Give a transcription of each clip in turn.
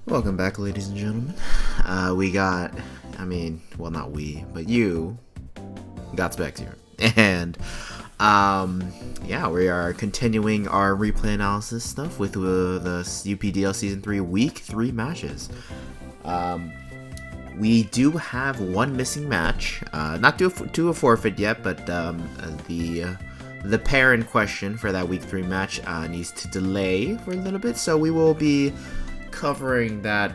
Welcome back, ladies and gentlemen. We got, well, not we, but you got Specs here. And, yeah, we are continuing our replay analysis stuff with the UPDL Season 3 Week 3 matches. We do have one missing match, not to a forfeit yet, but the pair in question for that Week 3 match needs to delay for a little bit, so we will be covering that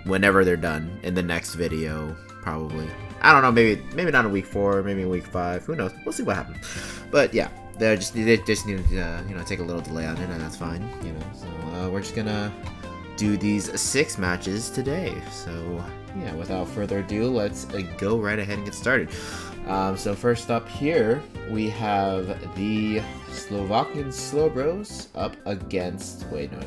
whenever they're done in the next video, probably. I don't know, maybe not in week 4, maybe in week 5, who knows, we'll see what happens. But yeah, they just need to take a little delay on it, and that's fine, so we're just gonna do these 6 matches today. So yeah, without further ado, let's go right ahead and get started. So first up here, we have the Slovakian Slowbros up against, wait, no,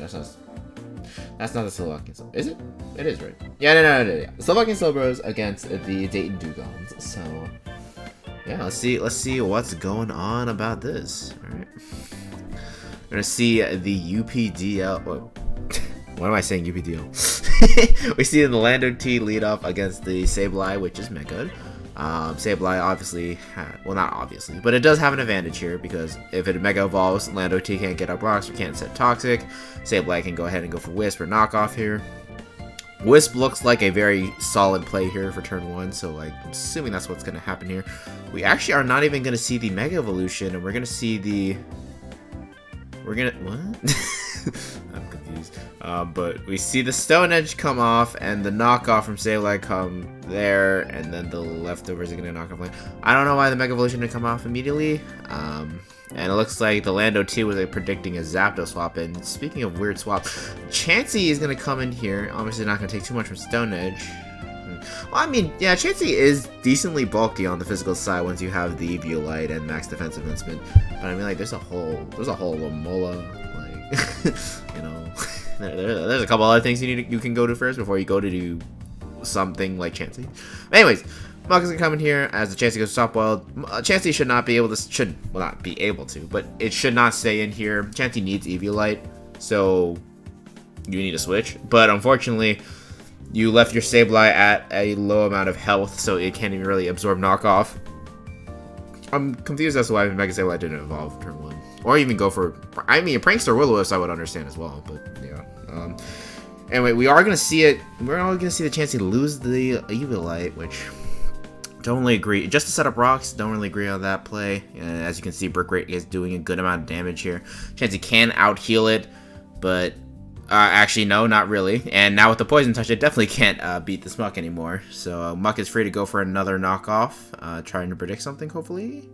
that's not the Slovakian. Is it? It is, right? Yeah, no. Yeah. Slovakian Slowbros against the Dayton Dewgongs. So, yeah, let's see what's going on about this. All right, we're gonna see the UPDL. What am I saying? UPDL. We see the Lando T lead off against the Sableye, which is mega. Sableye obviously, not obviously, but it does have an advantage here because if it Mega Evolves, Lando T can't get up rocks or can't set Toxic. Sableye can go ahead and go for Wisp or Knockoff here. Wisp looks like a very solid play here for turn 1, so I'm assuming that's what's going to happen here. We actually are not even going to see the Mega Evolution, and we're going to see the... what? I'm confused. But we see the Stone Edge come off, and the knockoff from Sableye come there, and then the leftovers are gonna knock off. I don't know why the Mega Evolution didn't come off immediately. And it looks like the Lando T was predicting a Zapdos swap. And speaking of weird swap, Chansey is gonna come in here. Obviously, not gonna take too much from Stone Edge. Well, yeah, Chansey is decently bulky on the physical side once you have the Eviolite and max defensive advancement. But there's a whole Lamola, there's a couple other things you can go to first before you go to do something like Chansey. Anyways, Muck is gonna come in here as the Chansey goes to Topwild. Chansey should not be able to, but it should not stay in here. Chansey needs Eviolite, so you need to switch. But unfortunately, you left your Sableye at a low amount of health, so it can't even really absorb knockoff. I'm confused as to why Mega Sableye didn't evolve turn 1. Or even go for... Prankster Will-O-Wisp I would understand as well, but yeah. Anyway, we are going to see it... We're all going to see the Chansey lose the Eviolite, which... Don't really agree. Just to set up rocks, don't really agree on that play. As you can see, Brick Rate is doing a good amount of damage here. Chansey can out-heal it, but... actually, no, not really. And now with the Poison Touch, it definitely can't beat this Muck anymore. So Muck is free to go for another knockoff, trying to predict something, hopefully.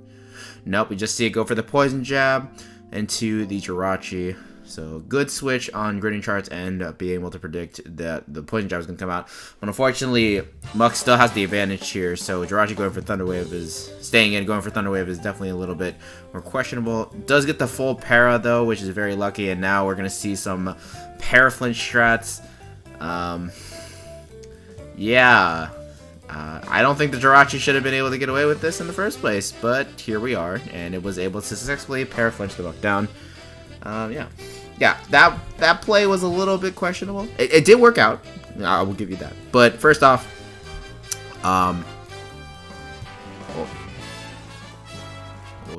Nope, we just see it go for the Poison Jab into the Jirachi. So good switch on grading charts and being able to predict that the Poison Jab is going to come out. But unfortunately, Muck still has the advantage here. So Jirachi going for Thunder Wave going for Thunder Wave is definitely a little bit more questionable. Does get the full para though, which is very lucky. And now we're going to see some Paraflinch strats. Yeah. I don't think the Jirachi should have been able to get away with this in the first place, but here we are, and it was able to successfully Paraflinch the Muck down. Yeah, that play was a little bit questionable. It did work out, I will give you that. But first off, oh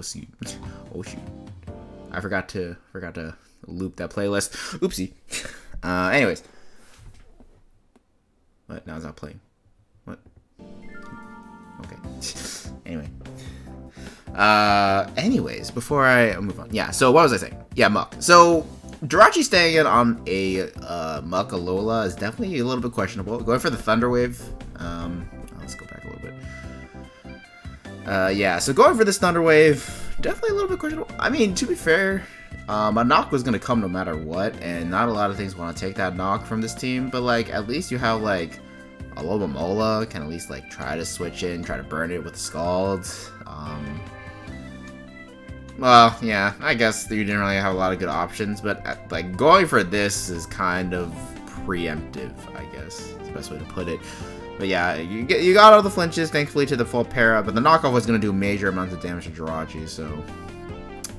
shoot, I forgot to loop that playlist. Oopsie. Anyways, what? Now it's not playing. What? Okay. Anyway. Anyways, before I move on. Yeah, so what was I saying? Yeah, Muck. So, Jirachi staying in on a Muck Alola is definitely a little bit questionable. Going for the Thunder Wave. Let's go back a little bit. Yeah, so going for this Thunder Wave, definitely a little bit questionable. To be fair, a knock was going to come no matter what, and not a lot of things want to take that knock from this team, but at least you have a Lobamola, can at least try to switch in, try to burn it with Scald. Well, yeah, I guess you didn't really have a lot of good options, but going for this is kind of preemptive, I guess is the best way to put it. But yeah, you got all the flinches, thankfully, to the full para, but the knockoff was going to do major amounts of damage to Jirachi, so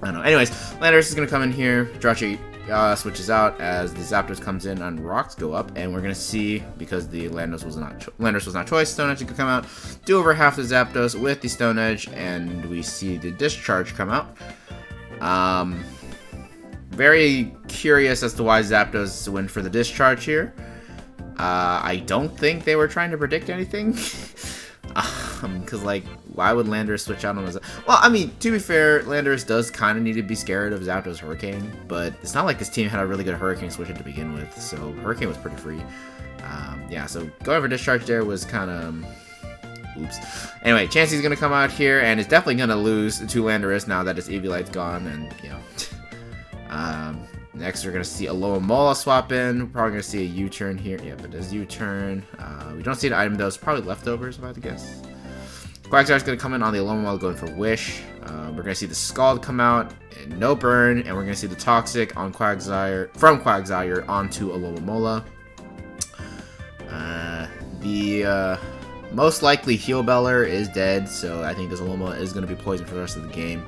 I don't know. Anyways, Landorus is going to come in here. Jirachi switches out as the Zapdos comes in on rocks go up, and we're gonna see, because the Landorus was not choice, Stone Edge could come out, do over half the Zapdos with the Stone Edge, and we see the Discharge come out. Very curious as to why Zapdos went for the Discharge here. I don't think they were trying to predict anything. Because, like, why would Landorus switch out on his... Well, I mean, to be fair, Landorus does kind of need to be scared of Zapdos Hurricane, but it's not like this team had a really good Hurricane switch to begin with, so Hurricane was pretty free. Yeah, so going for Discharge there was kind of... Oops. Anyway, Chansey's going to come out here, and is definitely going to lose to Landorus now that its Eviolite's gone, and, you know... Next, we're going to see a Alomomola swap in. We're probably going to see a U-turn here. Yep, it is U-turn. We don't see an item, though. It's probably leftovers, if I had to guess. Quagsire's going to come in on the Alomomola going for Wish. We're going to see the Scald come out and no burn. And we're going to see the Toxic on Quagsire, from Quagsire onto Alomomola. The most likely Heal Beller is dead, so I think this Alomomola is going to be poisoned for the rest of the game.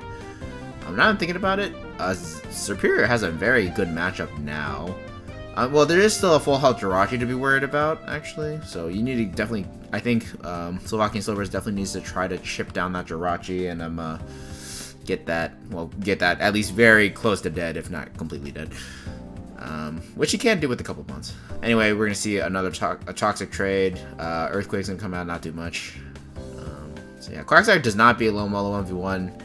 Now I'm thinking about it, Serperior has a very good matchup now. Well, there is still a full health Jirachi to be worried about, actually. So you need to definitely, I think, Slovakian Slowbros definitely needs to try to chip down that Jirachi and get that at least very close to dead, if not completely dead. Which he can do with a couple months. Anyway, we're gonna see another Toxic trade. Earthquake's gonna come out, not do much. So yeah, Quagsire does not beat Alomomola 1v1.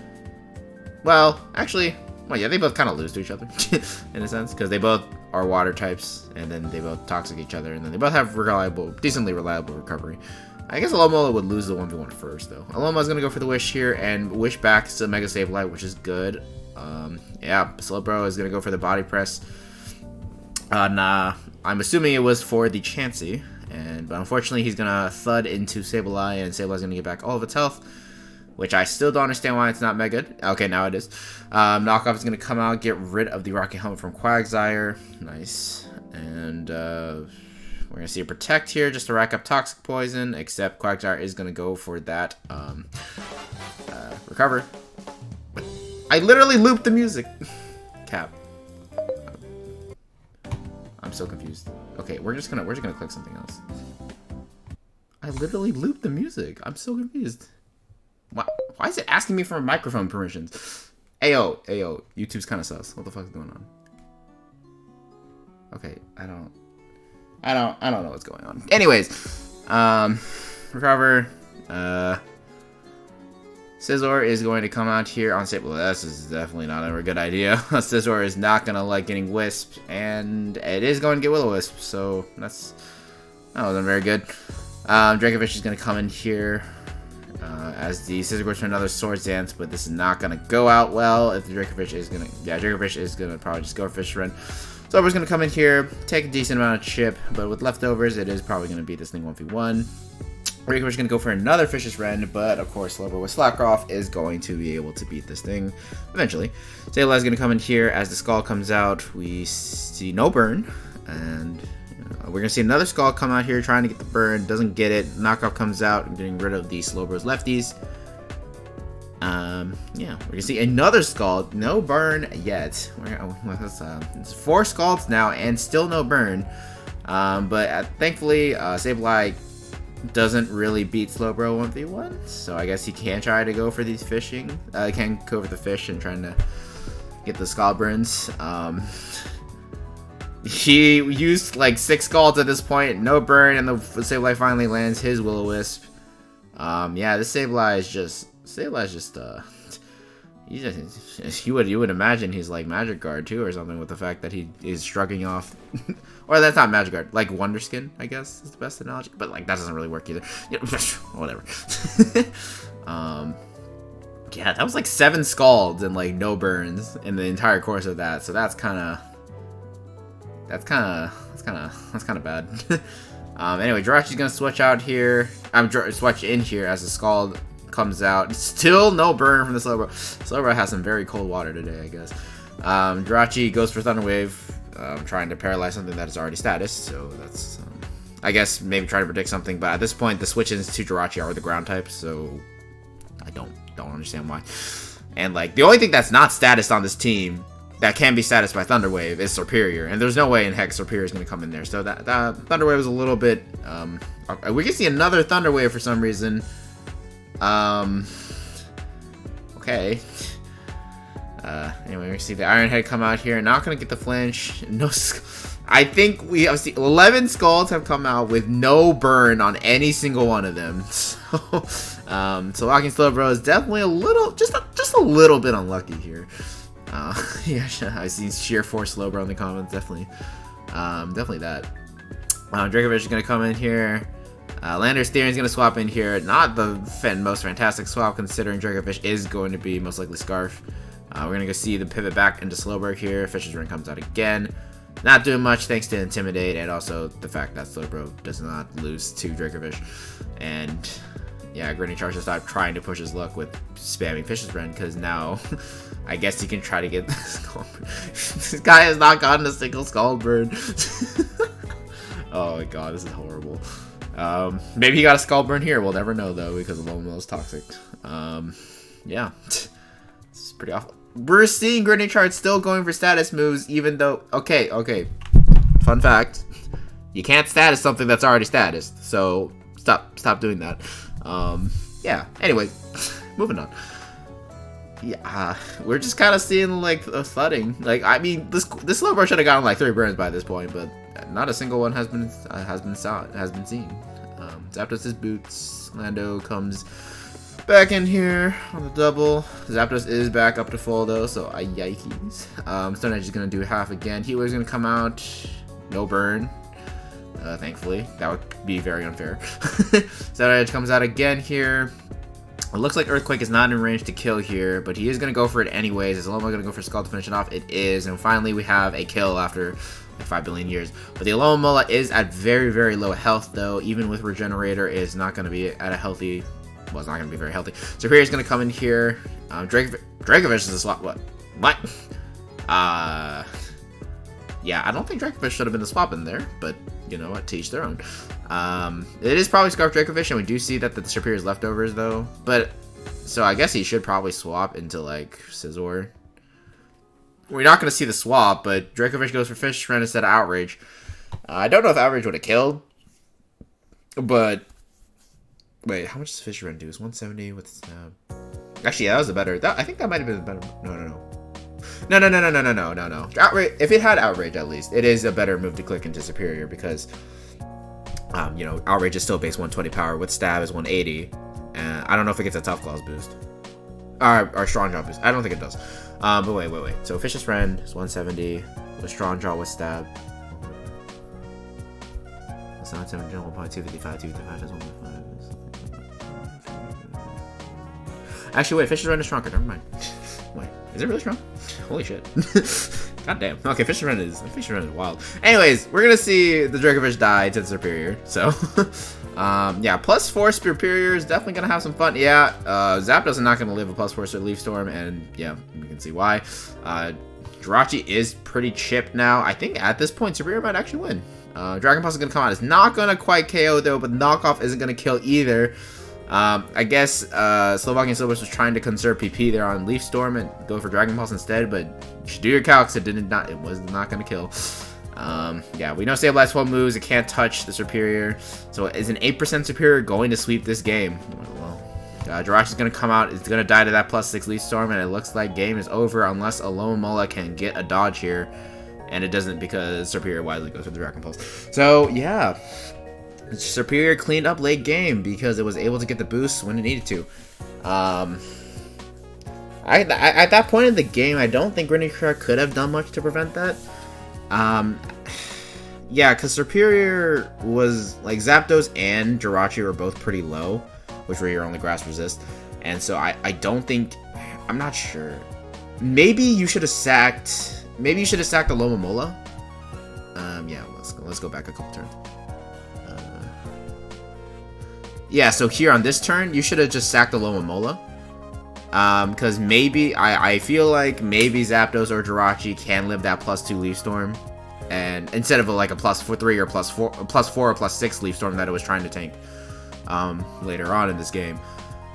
Well, actually, well, yeah, they both kind of lose to each other, in a sense, because they both are water types, and then they both toxic each other, and then they both have decently reliable recovery. I guess Alomomola would lose the 1v1 first, though. Alomola's going to go for the Wish here, and Wish back to Mega Sableye, which is good. Yeah, Slowbro is going to go for the Body Press. Nah, I'm assuming it was for the Chansey, but unfortunately he's going to thud into Sableye, and Sableye's going to get back all of its health. Which I still don't understand why it's not mega. Okay, now it is. Knockoff is going to come out, get rid of the Rocket Helmet from Quagsire. Nice. And we're going to see a Protect here just to rack up Toxic Poison, except Quagsire is going to go for that Recover. I literally looped the music. Cap. I'm so confused. Okay, we're just gonna click something else. I literally looped the music. I'm so confused. Why is it asking me for microphone permissions? Ayo, YouTube's kind of sus. What the fuck is going on? Okay, I don't know what's going on. Anyways, Recover. Scizor is going to come out here on Sable. This is definitely not a good idea. Scizor is not gonna like getting Wisp, and it is going to get Will-O-Wisp. So that wasn't very good. Dracovish is gonna come in here. As the Scizor goes for another Swords Dance, but this is not going to go out well if the Dracovish is going to... Yeah, Dracovish is going to probably just go for Fish Run. Slowbro's going to come in here, take a decent amount of chip, but with leftovers, it is probably going to beat this thing 1v1. Dracovish is going to go for another Fish's Rend, but of course, Slowbro with Slackroff is going to be able to beat this thing eventually. Sableye is going to come in here. As the Skull comes out, we see no burn, and... We're going to see another Skull come out here trying to get the burn. Doesn't get it. Knockoff comes out and getting rid of the Slowbros lefties. Yeah, we're going to see another Skull. No burn yet. It's 4 Scalds now and still no burn. But thankfully, Sableye doesn't really beat Slowbro 1v1. So I guess he can try to go for these fishing. Can go for the fish and trying to get the Skull burns. He used like 6 Scalds at this point, no burn, and the Sableye finally lands his Will-O-Wisp. Yeah, this Sableye is just you would imagine he's like Magic Guard too or something, with the fact that he is shrugging off or that's not Magic Guard, like Wonder Skin, I guess is the best analogy, but like that doesn't really work either. Whatever. Yeah, that was like 7 Scalds and like no burns in the entire course of that, so that's kind of bad. Anyway, Jirachi's gonna switch out here. Switch in here as the Scald comes out. Still no burn from the Slowbro. Slowbro has some very cold water today, I guess. Jirachi goes for Thunder Wave, trying to paralyze something that is already status. So that's, I guess, maybe try to predict something. But at this point, the switches to Jirachi are the ground type, so I don't understand why. And like the only thing that's not status on this team that can be status by Thunder Wave is Serperior, and there's no way in heck Serperior is going to come in there. So that Thunder Wave is a little bit. We can see another Thunder Wave for some reason. Okay. Anyway, we see the Iron Head come out here. Not going to get the flinch. No. I think we have seen 11 Scalds have come out with no burn on any single one of them. So, Slovakian Slowbros is definitely a little, just a little bit unlucky here. Yeah, I've seen sheer force Slowbro in the comments. Definitely that. Dracovish is gonna come in here. Lander's Theory is gonna swap in here. Not the most fantastic swap, considering Dracovish is going to be most likely Scarf. We're gonna go see the pivot back into Slowbro here. Fisher's Ring comes out again. Not doing much thanks to Intimidate, and also the fact that Slowbro does not lose to Dracovish. And yeah, Grinning Charge to stop trying to push his luck with spamming Fisher's Rend, because now I guess he can try to get the Scald Burn. This guy has not gotten a single Scald Burn. Oh my god, this is horrible. Maybe he got a Scald Burn here. We'll never know though, because Alomomola is toxic. Yeah, this is pretty awful. We're seeing Grinning Charge still going for status moves, even though... Okay. Fun fact. You can't status something that's already status. So, stop doing that. Yeah. Anyway, moving on. Yeah, we're just kind of seeing, like, a flooding. Like, I mean, this Slowbro should have gotten, like, 3 burns by this point, but not a single one has been seen. Zapdos is boots. Lando comes back in here on the double. Zapdos is back up to full though, so yikes. Stone Edge is gonna do half again. Healer's gonna come out. No burn. Thankfully. That would be very unfair. Stone Edge comes out again here. It looks like Earthquake is not in range to kill here, but he is gonna go for it anyways. Is Alomomola gonna go for Scald to finish it off? It is, and finally we have a kill after like 5 billion years. But the Alomomola is at very, very low health though. Even with Regenerator, is not gonna be at a healthy. Well, it's not going to be very healthy. Serperior is going to come in here. Dracovish is a swap. What? Yeah, I don't think Dracovish should have been the swap in there, but you know what? To each their own. It is probably Scarf Dracovish, and we do see that the Serperior is leftovers though. But so I guess he should probably swap into like Scizor. We're not going to see the swap, but Dracovish goes for Fish Rend instead of Outrage. I don't know if Outrage would have killed, but. Wait, how much does Fisher Rend do? Is 170 with Snap? Actually, yeah, that was the better. I think that might have been the better. No. Outrage. If it had Outrage, at least it is a better move to click into Serperior because, you know, Outrage is still base 120 power with Stab is 180, and I don't know if it gets a Tough Claws boost or Strong Jaw boost. I don't think it does. But wait. So Fisher's Friend is 170 with Strong Jaw with Stab. It's not 7 general point 255, 255 is 155. Actually, wait, Fisher's Rend is stronger. Never mind. Wait, is it really strong? Holy shit. God damn. Okay, Fisher's Rend is wild. Anyways, we're gonna see the Dracovish die to the Serperior. So, yeah, +4 Serperior is definitely gonna have some fun. Yeah, Zapdos is not gonna live a +4 Leaf Storm, and yeah, you can see why. Jirachi is pretty chipped now. I think at this point, Serperior might actually win. Dragon Pulse is gonna come out. It's not gonna quite KO though, but Knockoff isn't gonna kill either. I guess Slovakian Slowbros was trying to conserve PP there on Leaf Storm and go for Dragon Pulse instead, but you should do your calcs. It was not going to kill. Yeah, we know Sableye 12 moves. It can't touch the Serperior. So is an 8% Serperior going to sweep this game? Well, Jirachi's going to come out. It's going to die to that +6 Leaf Storm, and it looks like game is over unless Alomomola can get a dodge here. And it doesn't because Serperior wisely goes for the Dragon Pulse. So, yeah. Serperior cleaned up late game because it was able to get the boost when it needed to. At that point in the game, I don't think Grinning Charge could have done much to prevent that. Yeah, because Serperior was, like, Zapdos and Jirachi were both pretty low, which were your only grass resist. And so I don't think, I'm not sure. Maybe you should have sacked the Alomomola. Yeah, let's go back a couple turns. Yeah, so here on this turn, you should have just sacked the Alomomola. Because maybe, I feel like maybe Zapdos or Jirachi can live that +2 Leaf Storm. And instead of like a +3 or +4 or +6 Leaf Storm that it was trying to tank later on in this game.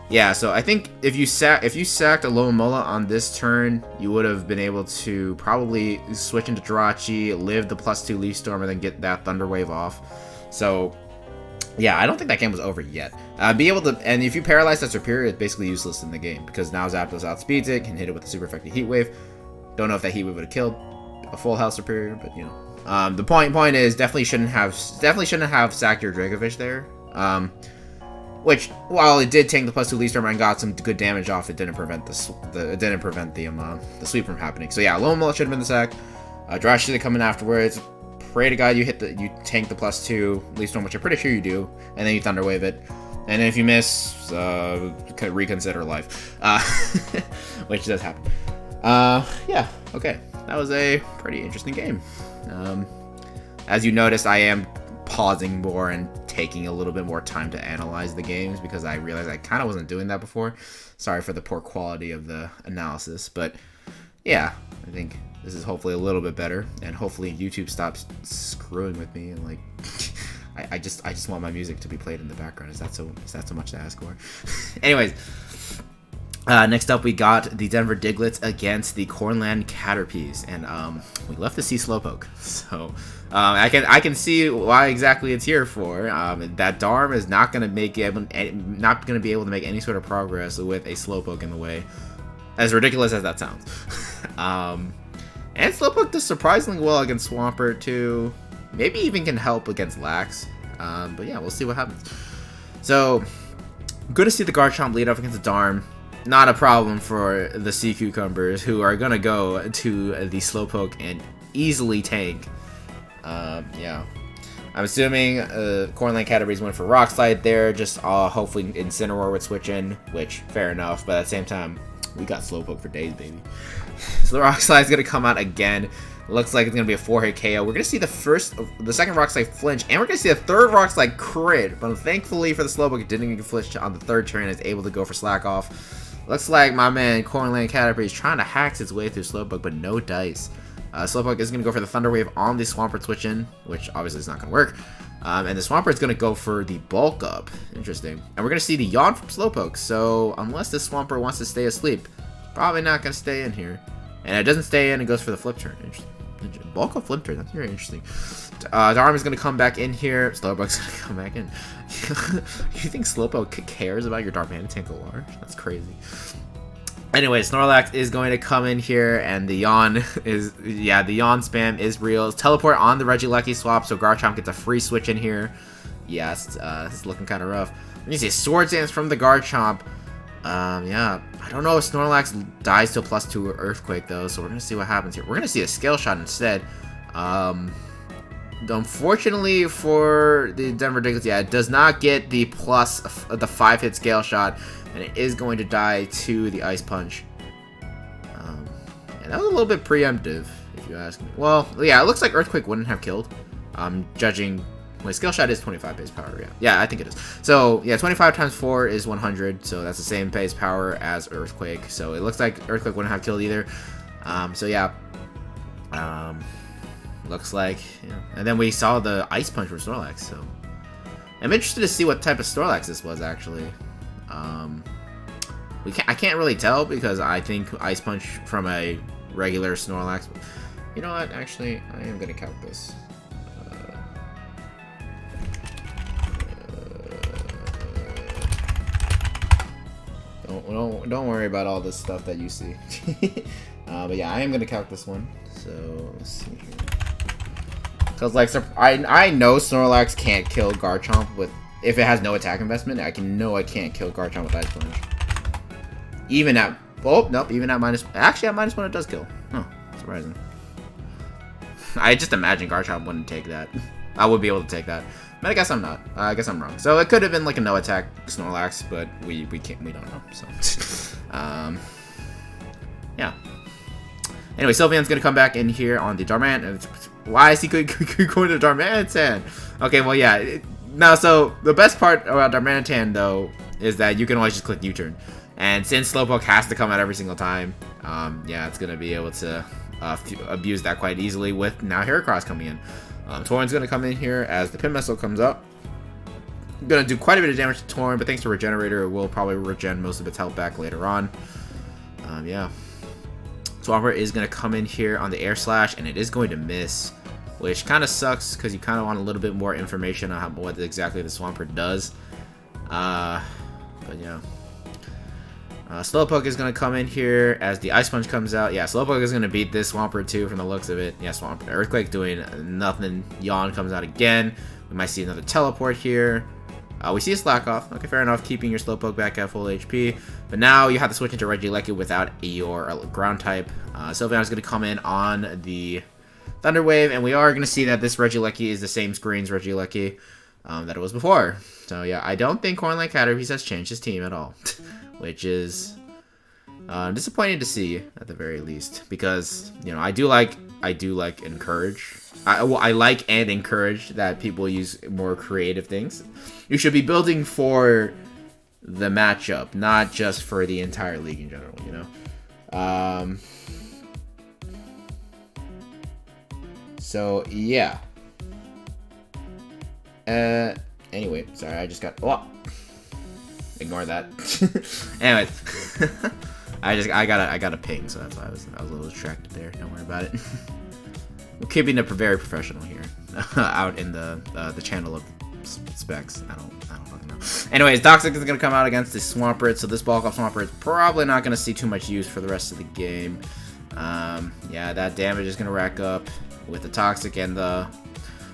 Yeah, so I think if you sacked a Lomola on this turn, you would have been able to probably switch into Jirachi, live the +2 Leaf Storm, and then get that Thunder Wave off. So, yeah, I don't think that game was over yet. Be able to, and if you paralyze that Serperior, it's basically useless in the game, because now Zapdos outspeeds it, can hit it with a super effective Heat Wave. Don't know if that Heat Wave would have killed a full health Serperior, but you know. The point is definitely shouldn't have sacked your Dracovish there. Which, while it did tank the +2 Leaf Storm and got some good damage off, it didn't prevent the sweep from happening. So yeah, Lomola should have been the sack. Jirachi should have come in afterwards. Pray to God you tank the +2 Leaf Storm, which I'm pretty sure you do, and then you Thunder Wave it. And if you miss, reconsider life, which does happen. Yeah, okay, that was a pretty interesting game. As you noticed, I am pausing more and taking a little bit more time to analyze the games because I realized I kind of wasn't doing that before. Sorry for the poor quality of the analysis, but yeah, I think this is hopefully a little bit better, and hopefully YouTube stops screwing with me and like I just want my music to be played in the background. Is that so much to ask for? Anyways, next up we got the Denver Digletts against the Cornland Caterpies, and we left to see Slowpoke, so I can see why exactly it's here for. That Darm is not gonna be able to make any sort of progress with a Slowpoke in the way, as ridiculous as that sounds. And Slowpoke does surprisingly well against Swampert too. Maybe even can help against Lax. But yeah, we'll see what happens. So, good to see the Garchomp lead off against the Darm. Not a problem for the Sea Cucumbers, who are gonna go to the Slowpoke and easily tank. Yeah. I'm assuming Cornland Caterpies went for Rock Slide there, just hopefully Incineroar would switch in, which, fair enough, but at the same time, we got Slowpoke for days, baby. So the Rock Slide's gonna come out again. Looks like it's gonna be a 4-hit KO. We're gonna see the second Rock Slide flinch, and we're gonna see a third Rock Slide crit. But thankfully for the Slowpoke, it didn't even flinch on the third turn and is able to go for Slack Off. Looks like my man Cornland Caterpie is trying to hack his way through Slowpoke, but no dice. Slowpoke is gonna go for the Thunder Wave on the Swampert switch in, which obviously is not gonna work. And the Swampert's gonna go for the Bulk Up. Interesting. And we're gonna see the Yawn from Slowpoke. So unless the Swampert wants to stay asleep, probably not gonna stay in here. And it doesn't stay in, it goes for the Flip Turn. Interesting. Bulk Up Flip Turn, that's very interesting. Darm is gonna come back in here. Slowpoke's gonna come back in. You think Slowpoke cares about your Darmanitan Galar? That's crazy. Anyway, Snorlax is going to come in here, and the Yawn is, yeah, the Yawn spam is real. Teleport on the Regieleki swap, so Garchomp gets a free switch in here. Yes, it's looking kind of rough. You see Swords Dance from the Garchomp. Yeah, I don't know if Snorlax dies to a +2 Earthquake, though, so we're going to see what happens here. We're going to see a Scale Shot instead. Unfortunately for the Denver Digletts, yeah, it does not get the plus of the 5-hit Scale Shot, and it is going to die to the Ice Punch. And that was a little bit preemptive, if you ask me. Well, yeah, it looks like Earthquake wouldn't have killed. Judging... Wait, Scale Shot is 25 base power, yeah. Yeah, I think it is. So, yeah, 25 times 4 is 100, so that's the same base power as Earthquake. So, it looks like Earthquake wouldn't have killed either. So, yeah. Looks like, yeah. And then we saw the Ice Punch from Snorlax, so... I'm interested to see what type of Snorlax this was, actually. I can't really tell, because I think Ice Punch from a regular Snorlax... You know what, actually, I am going to count this. Don't worry about all this stuff that you see. But yeah, I am gonna calc this one. So let's see here. Cause like I know Snorlax can't kill Garchomp with if it has no attack investment. I can't kill Garchomp with Ice Punch. Even at even at minus. Actually, at -1 it does kill. Huh, surprising. I just imagine Garchomp wouldn't take that. I would be able to take that. But I guess I'm not. I guess I'm wrong. So it could have been like a no attack Snorlax, but we don't know. So yeah. Anyway, Sylveon's gonna come back in here on the Darmanitan. Why is he going to Darmanitan? Okay, well yeah. Now, so the best part about Darmanitan though is that you can always just click U-turn, and since Slowpoke has to come out every single time, yeah, it's gonna be able to abuse that quite easily with now Heracross coming in. Torrent's going to come in here as the Pin Missile comes up. Gonna do quite a bit of damage to Torn, but thanks to Regenerator, it will probably regen most of its health back later on. Yeah. Swampert is gonna come in here on the Air Slash, and it is going to miss, which kind of sucks because you kind of want a little bit more information on what exactly the Swampert does. But yeah. Slowpoke is going to come in here as the Ice Punch comes out. Yeah, Slowpoke is going to beat this Swampert too from the looks of it. Yeah, Swampert. Earthquake doing nothing. Yawn comes out again. We might see another Teleport here. We see a Slack Off. Okay, fair enough. Keeping your Slowpoke back at full HP. But now you have to switch into Regieleki without your ground type. Sylveon is going to come in on the Thunder Wave. And we are going to see that this Regieleki is the same screen's Regieleki that it was before. So yeah, I don't think Cornland Caterpies has changed his team at all. Which is disappointing to see at the very least, because you know I do like encourage. I like and encourage that people use more creative things. You should be building for the matchup, not just for the entire league in general. You know. So yeah. Anyway, sorry, I just got. Oh. Ignore that. Anyways, I got a ping, so that's why I was a little distracted there. Don't worry about it. We're keeping it very professional here, out in the channel of specs. I don't fucking know. Anyways, Toxic is gonna come out against the Swampert, so this Bulk Up Swampert is probably not gonna see too much use for the rest of the game. Yeah, that damage is gonna rack up with the Toxic and the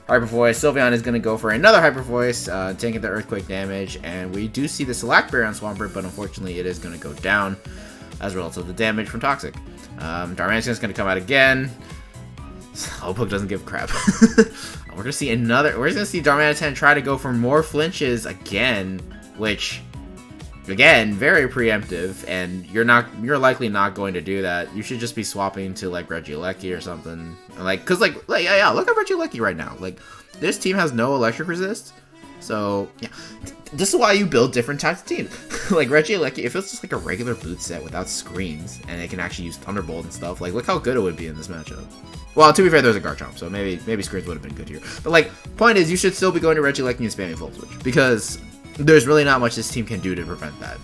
Hyper Voice. Sylveon is going to go for another Hyper Voice, taking the Earthquake damage, and we do see the Select Berry on Swampert, but unfortunately it is going to go down as a result of the damage from Toxic. Darmanitan is going to come out again. Slowpoke doesn't give a crap. We're going to see Darmanitan try to go for more flinches again, which, again, very preemptive, and you're likely not going to do that. You should just be swapping to like Regieleki or something. Like, cause like yeah, look at Regieleki right now. Like, this team has no electric resist, so yeah, this is why you build different types of teams. Like Regieleki, if it's just like a regular boot set without screens and it can actually use Thunderbolt and stuff, like look how good it would be in this matchup. Well, to be fair, there's a Garchomp, so maybe screens would have been good here. But like, point is, you should still be going to Regieleki and spamming Volt Switch, because there's really not much this team can do to prevent that.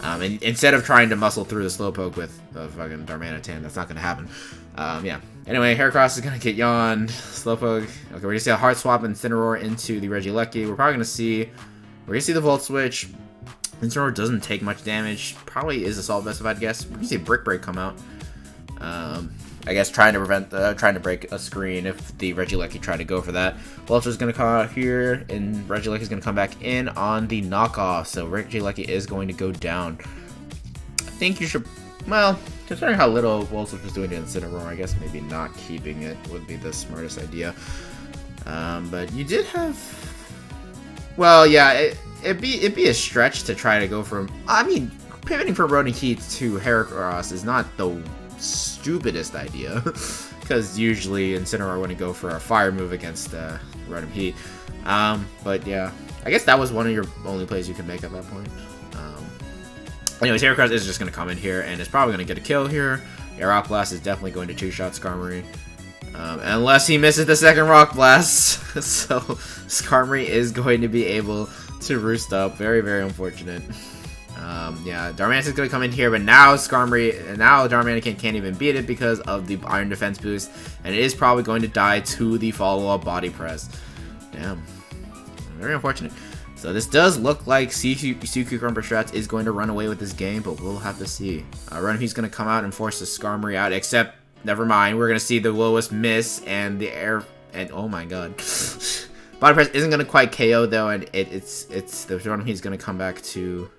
And instead of trying to muscle through the Slowpoke with the fucking Darmanitan, that's not going to happen. Yeah. Anyway, Heracross is going to get yawned. Slowpoke. Okay, we're going to see a Heart Swap Incineroar into the Regieleki. We're probably going to see the Volt Switch. Incineroar doesn't take much damage. Probably is Assault Vest if I'd guess. We're going to see Brick Break come out. I guess trying to break a screen if the Regieleki tried to go for that. Vulture's going to come out here, and Regieleki is going to come back in on the knockoff. So Regieleki is going to go down. I think you should, well, considering how little Vulture was doing to Incineroar, I guess maybe not keeping it would be the smartest idea. But you did have, well, yeah, it'd be a stretch to try to go from, I mean, pivoting from Ronin Heat to Heracross is not the stupidest idea, because usually Incineroar wouldn't go for a fire move against Rotom Heat. But yeah, I guess that was one of your only plays you could make at that point. Anyways, Heracross is just going to come in here and is probably going to get a kill here. Yeah, Rock Blast is definitely going to two-shot Skarmory. Unless he misses the second Rock Blast. So Skarmory is going to be able to roost up. Very, very unfortunate. Yeah, Darmanitan is going to come in here, but now Darmanitan can't even beat it because of the Iron Defense boost, and it is probably going to die to the follow-up Body Press. Damn. Very unfortunate. So this does look like Sea Cucumber Strats is going to run away with this game, but we'll have to see. Runhe's going to come out and force the Skarmory out, except, never mind, we're going to see the lowest miss and the air, and oh my god. Body Press isn't going to quite KO though, and it's the Runhe's going to come back to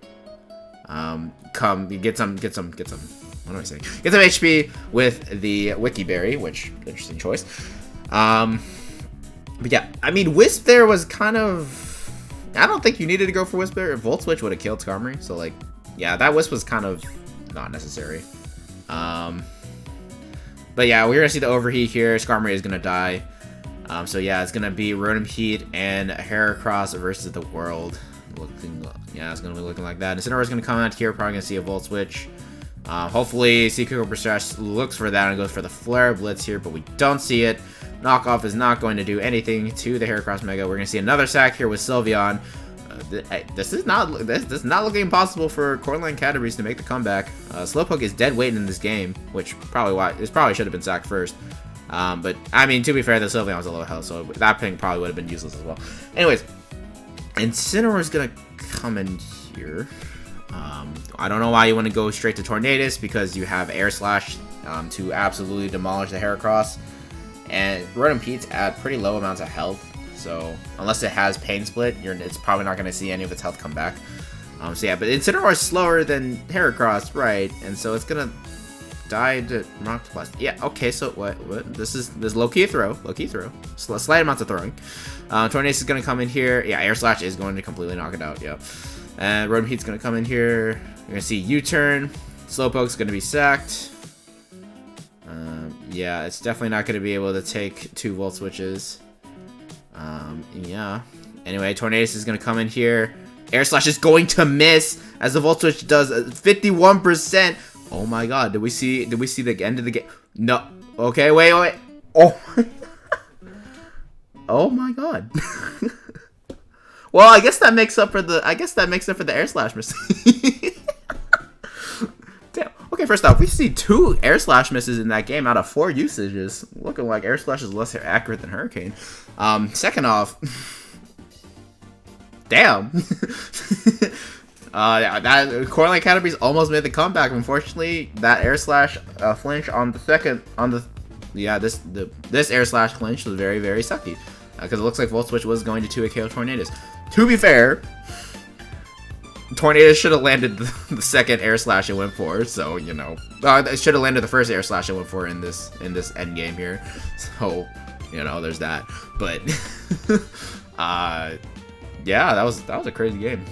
get some, what do I say? Get some HP with the Wiki Berry, which, interesting choice. But yeah, I mean, Wisp there was kind of, I don't think you needed to go for Wisp there. Volt Switch would have killed Skarmory, so like, yeah, that Wisp was kind of not necessary. But yeah, we're gonna see the Overheat here. Skarmory is gonna die. So yeah, it's gonna be Rotom Heat and Heracross versus the world. Yeah, it's gonna be looking like that. Incineroar is gonna come out here. Probably gonna see a Volt Switch. Hopefully, Sea Cucumber Strats looks for that and goes for the Flare Blitz here, but we don't see it. Knockoff is not going to do anything to the Heracross Mega. We're going to see another sack here with Sylveon. This is not looking impossible for Cornland Caterpies to make the comeback. Slowpoke is dead weight in this game, which probably should have been sacked first. But I mean, to be fair, the Sylveon was a low health, so that ping probably would have been useless as well. Anyways, Incineroar is gonna come in here. I don't know why you want to go straight to Tornadus, because you have Air Slash to absolutely demolish the Heracross, and Rotom Pete's at pretty low amounts of health. So unless it has Pain Split, it's probably not going to see any of its health come back. So yeah, but Incineroar is slower than Heracross, right? And so it's gonna die to Rock Plus. Yeah, okay. So what? This low key throw. Slight amounts of throwing. Tornadus is gonna come in here. Yeah, Air Slash is going to completely knock it out. Yep. And Rotom Heat's gonna come in here. You're gonna see U-turn. Slowpoke's gonna be sacked. Yeah, it's definitely not gonna be able to take 2 Volt Switches. Yeah. Anyway, Tornadus is gonna come in here. Air Slash is going to miss as the Volt Switch does 51%. Oh my god, did we see the end of the game? No. Okay, wait. Oh. Oh my god. Well, I guess that makes up for the Air Slash mistake. Damn. Okay, first off, we see 2 Air Slash misses in that game out of 4 usages. Looking like Air Slash is less accurate than Hurricane. Second off, damn. That Cornland Caterpies almost made the comeback. Unfortunately, that Air Slash flinch on this Air Slash clinch was very, very sucky, because it looks like Volt Switch was going to 2 KO Tornadus. To be fair, Tornadus should have landed the second Air Slash it went for, so it should have landed the first Air Slash it went for in this end game here. So there's that. But yeah, that was a crazy game.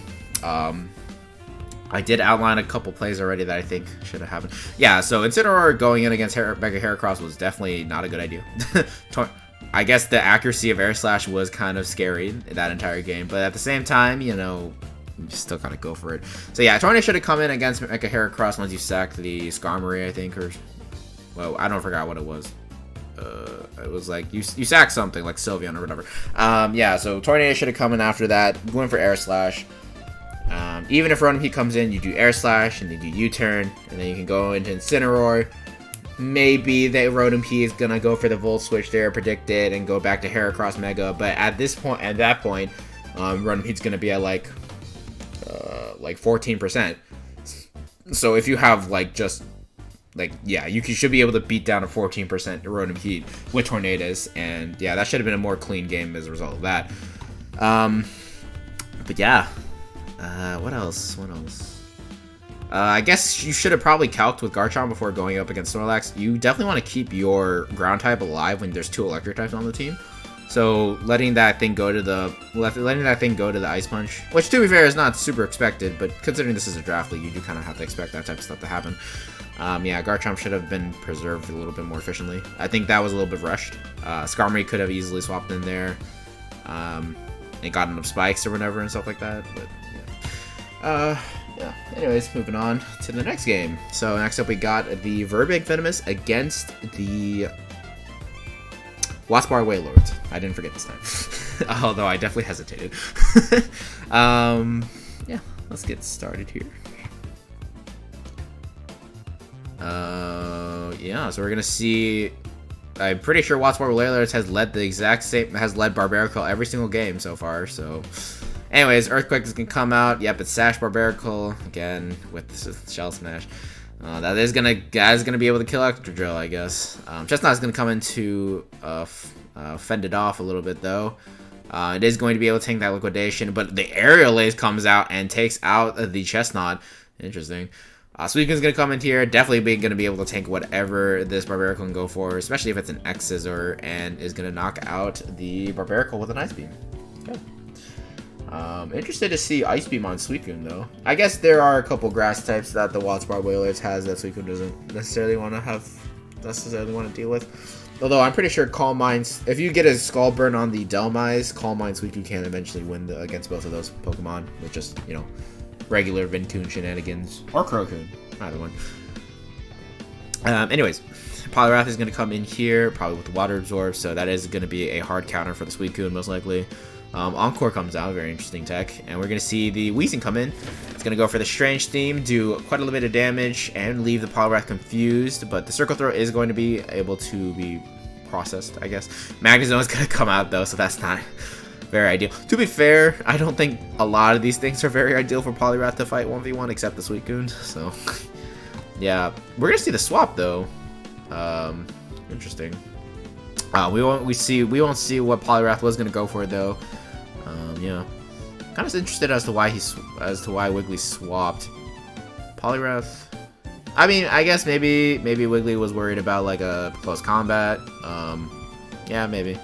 I did outline a couple plays already that I think should have happened. Yeah, so Incineroar going in against Mega Heracross was definitely not a good idea. I guess the accuracy of Air Slash was kind of scary that entire game, but at the same time, you still gotta go for it. So yeah, Tornadus should have come in against Mega Heracross once you sacked the Skarmory, I think, or I don't forget what it was. It was like you sacked something like Sylveon or whatever. Yeah, so Tornadus should have come in after that, going for Air Slash. Even if Rotom Heat comes in, you do Air Slash and you do U-turn, and then you can go into Incineroar. Maybe the Rotom Heat is gonna go for the Volt Switch there, predicted, and go back to Heracross Mega. But at that point, Rotom Heat's gonna be at like 14%. So if you have you should be able to beat down a 14% Rotom Heat with Tornadus, and yeah, that should have been a more clean game as a result of that. But yeah, what else? I guess you should have probably calced with Garchomp before going up against Snorlax. You definitely want to keep your ground type alive when there's 2 electric types on the team. So letting that thing go to the Ice Punch, which to be fair is not super expected, but considering this is a draft league, you do kind of have to expect that type of stuff to happen. Yeah, Garchomp should have been preserved a little bit more efficiently. I think that was a little bit rushed. Skarmory could have easily swapped in there, and gotten up spikes or whatever and stuff like that. But yeah. Yeah. Anyways, moving on to the next game. So next up we got the Virbank Venomous against the Waspar Wailords. I didn't forget this time, although I definitely hesitated. Yeah, let's get started here. Yeah, so we're gonna see. I'm pretty sure Waspar Wailords has led Barbarical every single game so far. So. Anyways, Earthquake is going to come out. Yep, it's Sash Barbarical again with the Shell Smash. That is gonna be able to kill Electro Drill, I guess. Chestnut is going to come in to fend it off a little bit, though. It is going to be able to tank that Liquidation, but the Aerial Ace comes out and takes out the Chestnut. Interesting. Suicune's going to come in here, definitely going to be able to tank whatever this Barbarical can go for, especially if it's an X-Scissor, and is going to knock out the Barbarical with an Ice Beam. Good. Interested to see Ice Beam on Suicune, though. I guess there are a couple grass types that the Waspar Wailords has that Suicune doesn't necessarily want to deal with. Although I'm pretty sure Calm Minds, if you get a Skull Burn on the Delmise, Calm Mind Suicune can eventually win against both of those Pokemon with just, regular Vincoon shenanigans. Or Crocoon, either one. Anyways, Poliwrath is going to come in here, probably with the Water Absorb, so that is going to be a hard counter for the Suicune, most likely. Encore comes out, very interesting tech. And we're going to see the Weezing come in. It's going to go for the Strange Theme, do quite a little bit of damage, and leave the Poliwrath confused. But the Circle Throw is going to be able to be processed, I guess. Magnezone is going to come out, though, so that's not very ideal. To be fair, I don't think a lot of these things are very ideal for Poliwrath to fight 1v1, except the Suicune. So, yeah. We're going to see the swap, though. Interesting. We won't see what Poliwrath was going to go for, though. Yeah, kind of interested as to why Wiggly swapped Poliwrath. I mean, I guess maybe Wiggly was worried about like a close combat. Yeah, maybe.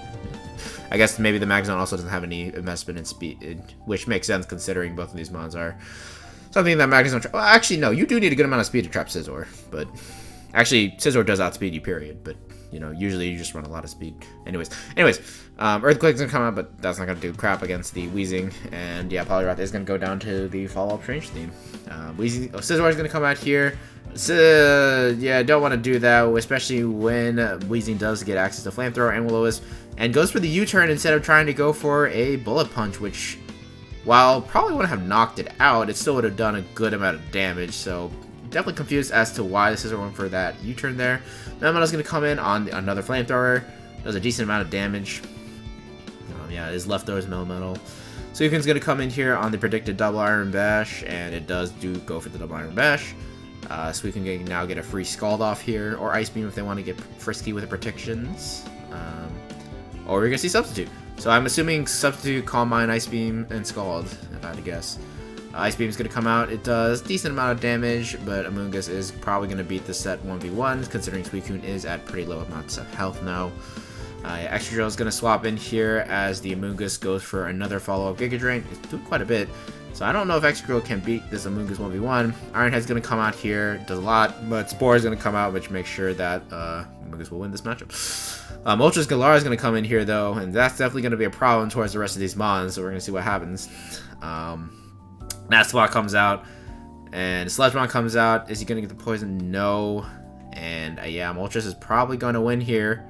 I guess maybe the Magnezone also doesn't have any investment in speed, which makes sense considering both of these mons are something that Magnezone. Well, actually, no, you do need a good amount of speed to trap Scizor, but actually, Scizor does outspeed you, period. But you know, usually you just run a lot of speed. Anyways, Earthquake's gonna come out, but that's not gonna do crap against the Weezing. And yeah, Poliwrath is gonna go down to the follow-up Strange Theme. Scizor is gonna come out here. So, yeah, don't want to do that, especially when Weezing does get access to Flamethrower and Will-O-Wisp, and goes for the U-turn instead of trying to go for a Bullet Punch, which, while probably wouldn't have knocked it out, it still would have done a good amount of damage. So definitely confused as to why the Scizor went for that U-turn there. Melmetal's going to come in on another Flamethrower. Does a decent amount of damage. Yeah, it is leftovers Melmetal. Suicune's going to come in here on the predicted double Iron Bash, and it does go for the double Iron Bash. Suicune can now get a free Scald off here, or Ice Beam if they want to get frisky with the predictions. Or we're going to see Substitute. So I'm assuming Substitute, Calm Mind, Ice Beam, and Scald, if I had to guess. Ice Beam is going to come out. It does decent amount of damage, but Amoonguss is probably going to beat the set 1v1, considering Suicune is at pretty low amounts of health now. Excadrill is going to swap in here as the Amoonguss goes for another follow-up Giga Drain. It's doing quite a bit, so I don't know if Excadrill can beat this Amoonguss 1v1. Ironhead's going to come out here, does a lot, but Spore is going to come out, which makes sure that Amoonguss will win this matchup. Ultra's Galar is going to come in here, though, and that's definitely going to be a problem towards the rest of these mons, so we're going to see what happens. That comes out, and Sledgemon comes out. Is he going to get the poison? No. And yeah, Moltres is probably going to win here.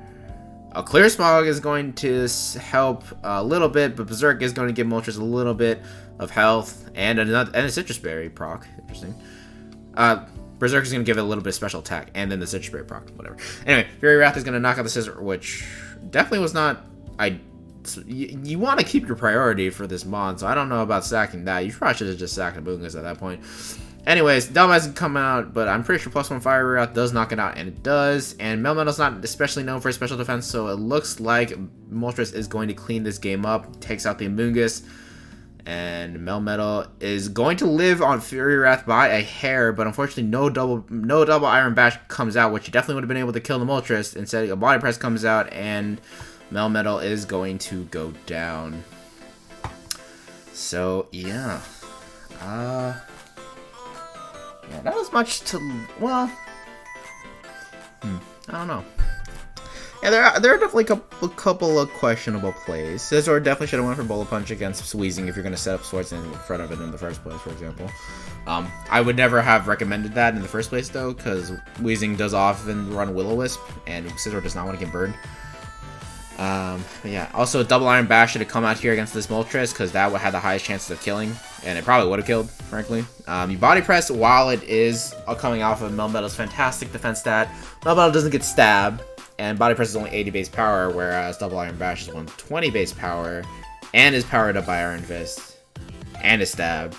A Clear Smog is going to help a little bit, but Berserk is going to give Moltres a little bit of health and a Citrus Berry proc. Interesting. Berserk is going to give it a little bit of special attack, and then the Citrus Berry proc, whatever. Anyway, Fury Wrath is going to knock out the Scizor, which definitely was not. You want to keep your priority for this mon, so I don't know about sacking that. You probably should have just sacked Amoonguss at that point. Anyways, Delma hasn't come out, but I'm pretty sure +1 Fire Wrath does knock it out, and it does. And Melmetal's not especially known for special defense, so it looks like Moltres is going to clean this game up, takes out the Amoonguss, and Melmetal is going to live on Fury Wrath by a hair, but unfortunately no double Iron Bash comes out, which definitely would have been able to kill the Moltres. Instead, a Body Press comes out, and Melmetal is going to go down. So, yeah. Yeah, not as much to... Well... I don't know. Yeah, there are definitely a couple of questionable plays. Scizor definitely should have went for Bullet Punch against Weezing if you're going to set up Swords in front of it in the first place, for example. I would never have recommended that in the first place, though, because Weezing does often run Will-O-Wisp, and Scizor does not want to get burned. But yeah, also double Iron Bash should have come out here against this Moltres, because that would have the highest chances of killing, and it probably would have killed, frankly. You Body Press while it is coming off of Melmetal's fantastic defense stat. Melmetal doesn't get stabbed, and Body Press is only 80 base power, whereas double Iron Bash is 120 base power, and is powered up by Iron Fist, and is stabbed,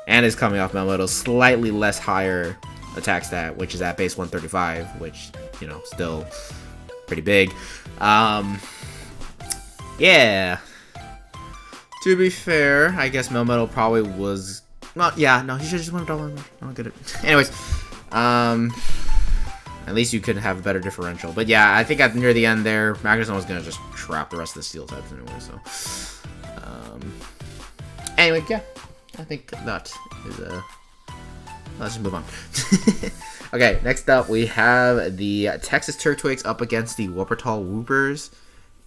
and is coming off Melmetal's slightly less higher attack stat, which is at base 135, which, you know, still pretty big. Yeah. To be fair, I guess Melmetal probably was... Well, yeah, no, he should just went double Iron Bash. I don't get it. Anyways, at least you could have a better differential. But yeah, I think near the end there, Magnezone was going to just trap the rest of the Steel types anyway, so... Anyway, yeah. I think that is let's just move on. Okay, next up we have the Texas Turtwigs up against the Wuppertal Woopers.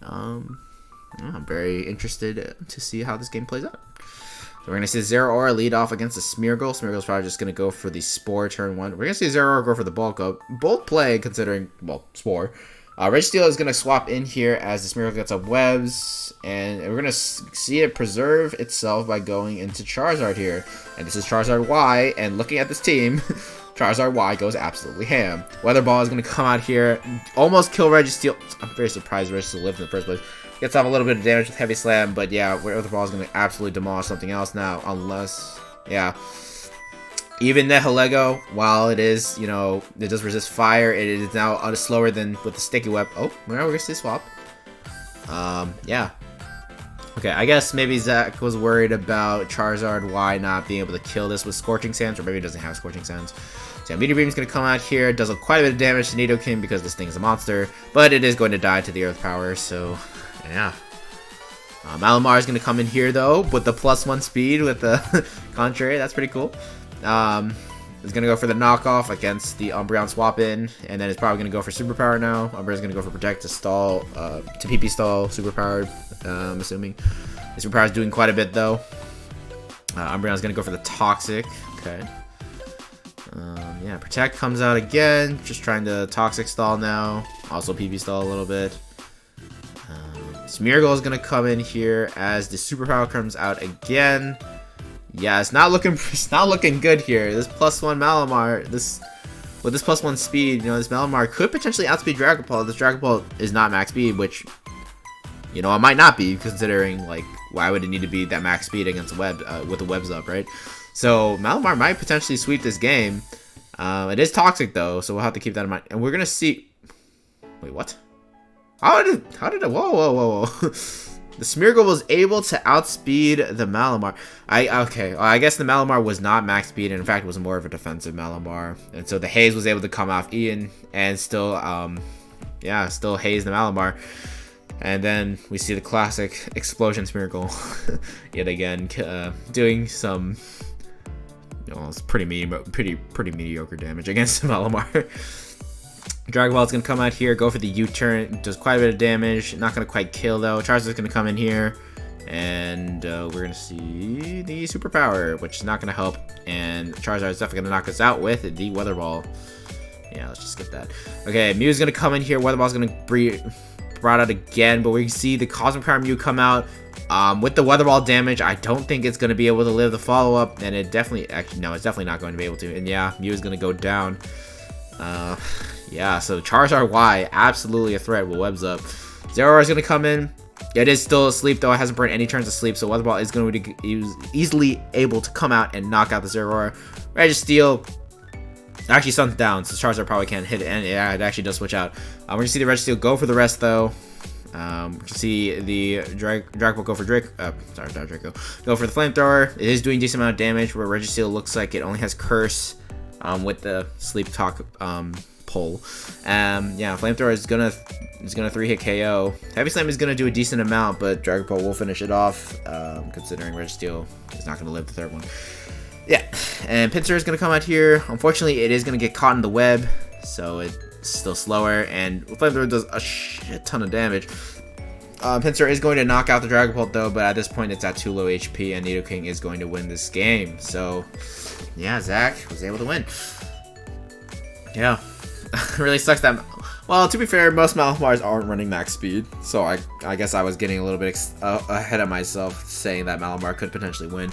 I'm very interested to see how this game plays out. So we're going to see Zeraora lead off against the Smeargle. Smeargle's probably just going to go for the Spore turn 1. We're going to see Zeraora go for the bulk up. Bold play considering, well, Spore. Registeel is going to swap in here as the Smeargle gets up webs, and we're going to see it preserve itself by going into Charizard here. And this is Charizard Y, and looking at this team, Charizard Y goes absolutely ham. Weather Ball is going to come out here, almost kill Registeel. I'm very surprised Registeel lived in the first place. Gets off a little bit of damage with Heavy Slam, but yeah, Weather Ball is going to absolutely demolish something else now, unless, yeah. Even Nihilego, while it is, you know, it does resist fire, it is now slower than with the Sticky Web. Oh, we're going to see swap. Yeah. Okay, I guess maybe Zach was worried about Charizard Y not being able to kill this with Scorching Sands, or maybe it doesn't have Scorching Sands. So yeah, Meteor Beam is going to come out here, does quite a bit of damage to Nidoking because this thing is a monster, but it is going to die to the Earth Power, so yeah. Malamar is going to come in here, though, with the +1 speed with the Contrary. That's pretty cool. Is going to go for the knockoff against the Umbreon swap-in, and then it's probably going to go for Superpower now. Umbreon's going to go for Protect to stall, to PP stall Superpowered, I'm assuming. The Superpower's doing quite a bit, though. Umbreon's going to go for the Toxic. Okay. Yeah, Protect comes out again, just trying to Toxic stall now. Also PP stall a little bit. Smeargle is going to come in here as the Superpower comes out again. Yeah, it's not looking good here. This +1 Malamar, with this +1 speed, you know, this Malamar could potentially outspeed Dragapult. This Dragapult is not max speed, which, you know, it might not be, considering, like, why would it need to be that max speed against a web, with the webs up, right? So Malamar might potentially sweep this game. It is Toxic though, so we'll have to keep that in mind. And we're gonna see. Wait, what? How did it? Whoa! The Smeargle was able to outspeed the Malamar. Okay, well, I guess the Malamar was not max speed, and in fact was more of a defensive Malamar. And so the Haze was able to come off Ian and still, yeah, still haze the Malamar. And then we see the classic Explosion Smeargle yet again, doing some, you know, it's pretty mediocre damage against the Malamar. Dragon Ball is going to come out here, go for the U-turn, does quite a bit of damage, not going to quite kill though. Charizard is going to come in here, and we're going to see the Superpower, which is not going to help, and Charizard is definitely going to knock us out with the Weather Ball. Yeah, let's just skip that. Okay, Mew is going to come in here, Weather Ball is going to be brought out again, but we can see the Cosmic Power Mew come out. With the Weather Ball damage, I don't think it's going to be able to live the follow-up, and it definitely, actually, no, it's definitely not going to be able to, and yeah, Mew is going to go down. Yeah, so Charizard Y, absolutely a threat with webs up. Zeraora is going to come in. It is still asleep, though. It hasn't burned any turns of sleep, so Weather Ball is going to be easily able to come out and knock out the Zeraora. Registeel actually sun's down, so Charizard probably can't hit it, and yeah, it actually does switch out. We're going to see the Registeel go for the rest, though. We can see the Dragapult go for Draco. Sorry, not Draco. Go for the Flamethrower. It is doing a decent amount of damage, where Registeel looks like it only has Curse with the Sleep Talk pull. Yeah, Flamethrower is gonna 3-hit KO. Heavy Slam is gonna do a decent amount, but Dragapult will finish it off, considering Registeel is not gonna live the third one. Yeah, and Pinsir is gonna come out here. Unfortunately, it is gonna get caught in the web, so it's still slower, and Flamethrower does a shit ton of damage. Pinsir is going to knock out the Dragapult though, but at this point it's at too low HP, and Nidoking is going to win this game. So yeah, Zach was able to win. Yeah. It really sucks that, well, to be fair, most Malamars aren't running max speed, so I guess I was getting a little bit ahead of myself saying that Malamar could potentially win,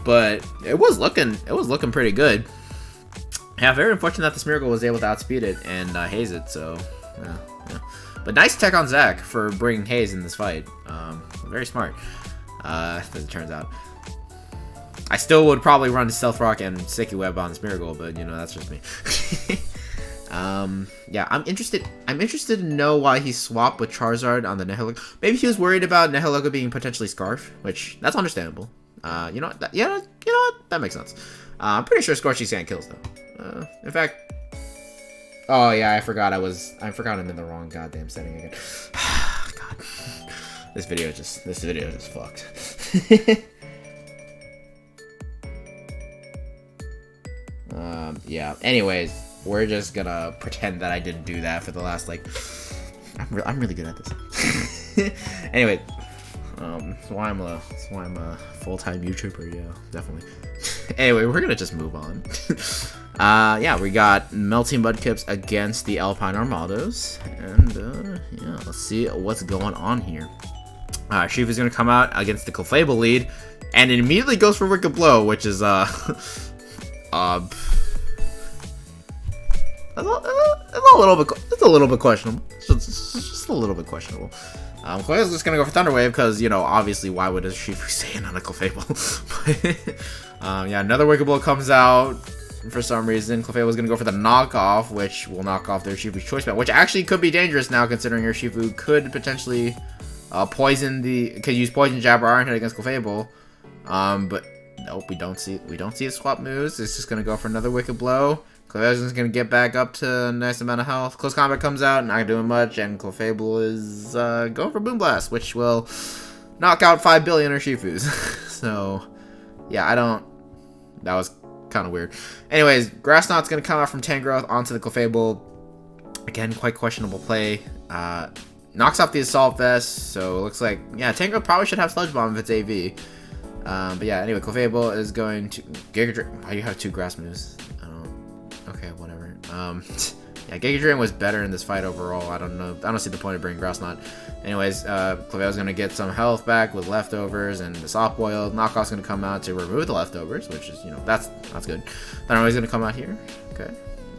but it was looking pretty good. Yeah, very unfortunate that the Smeargle was able to outspeed it and haze it, so yeah. But nice tech on Zach for bringing haze in this fight. Very smart, as it turns out. I still would probably run Stealth Rock and Sticky Web on Smeargle, but you know, that's just me. Yeah, I'm interested to know why he swapped with Charizard on the Nihilego. Maybe he was worried about Nihilego being potentially Scarf, which that's understandable. You know what? You know what? That makes sense. I'm pretty sure Scorching Sand kills though. In fact, oh yeah, I forgot I'm in the wrong goddamn setting again. God, this video is just fucked. Yeah. Anyways, we're just gonna pretend that I didn't do that for the last, like, I'm really good at this. Anyway, That's why I'm a full-time YouTuber. Yeah, definitely. Anyway, we're gonna just move on. Yeah, we got Melting Mudkips against the Alpine Armaldos, and yeah, let's see what's going on here. Shifu's gonna come out against the Clefable lead, and it immediately goes for Wicked Blow, which is it's a little bit questionable. It's just a little bit questionable. Clefable's just gonna go for Thunder Wave because, you know, obviously, why would a Shifu stay in on a Clefable? But yeah, another Wicked Blow comes out for some reason. Clefable's gonna go for the knockoff, which will knock off their Shifu's Choice Band, which actually could be dangerous now, considering your Shifu could potentially could use Poison Jab or Iron Head against Clefable. But nope, we don't see the swap moves. It's just gonna go for another Wicked Blow. Clefable's gonna get back up to a nice amount of health. Close Combat comes out, not doing much, and Clefable is going for Boom Blast, which will knock out 5 billion Urshifus. So, yeah, that was kind of weird. Anyways, Grass Knot's gonna come out from Tangrowth onto the Clefable. Again, quite questionable play. Knocks off the Assault Vest, so it looks like, yeah, Tangrowth probably should have Sludge Bomb if it's AV. But yeah, anyway, Clefable is going to Giga Drain. Why do you have 2 grass moves? Okay, whatever. Yeah, Giga Drain was better in this fight overall. I don't know. I don't see the point of bringing Grass Knot. Anyways, Clefable's gonna get some health back with leftovers, and the Soft Boiled Knockoff's gonna come out to remove the leftovers, which is, you know, that's good. Then he's gonna come out here. Okay.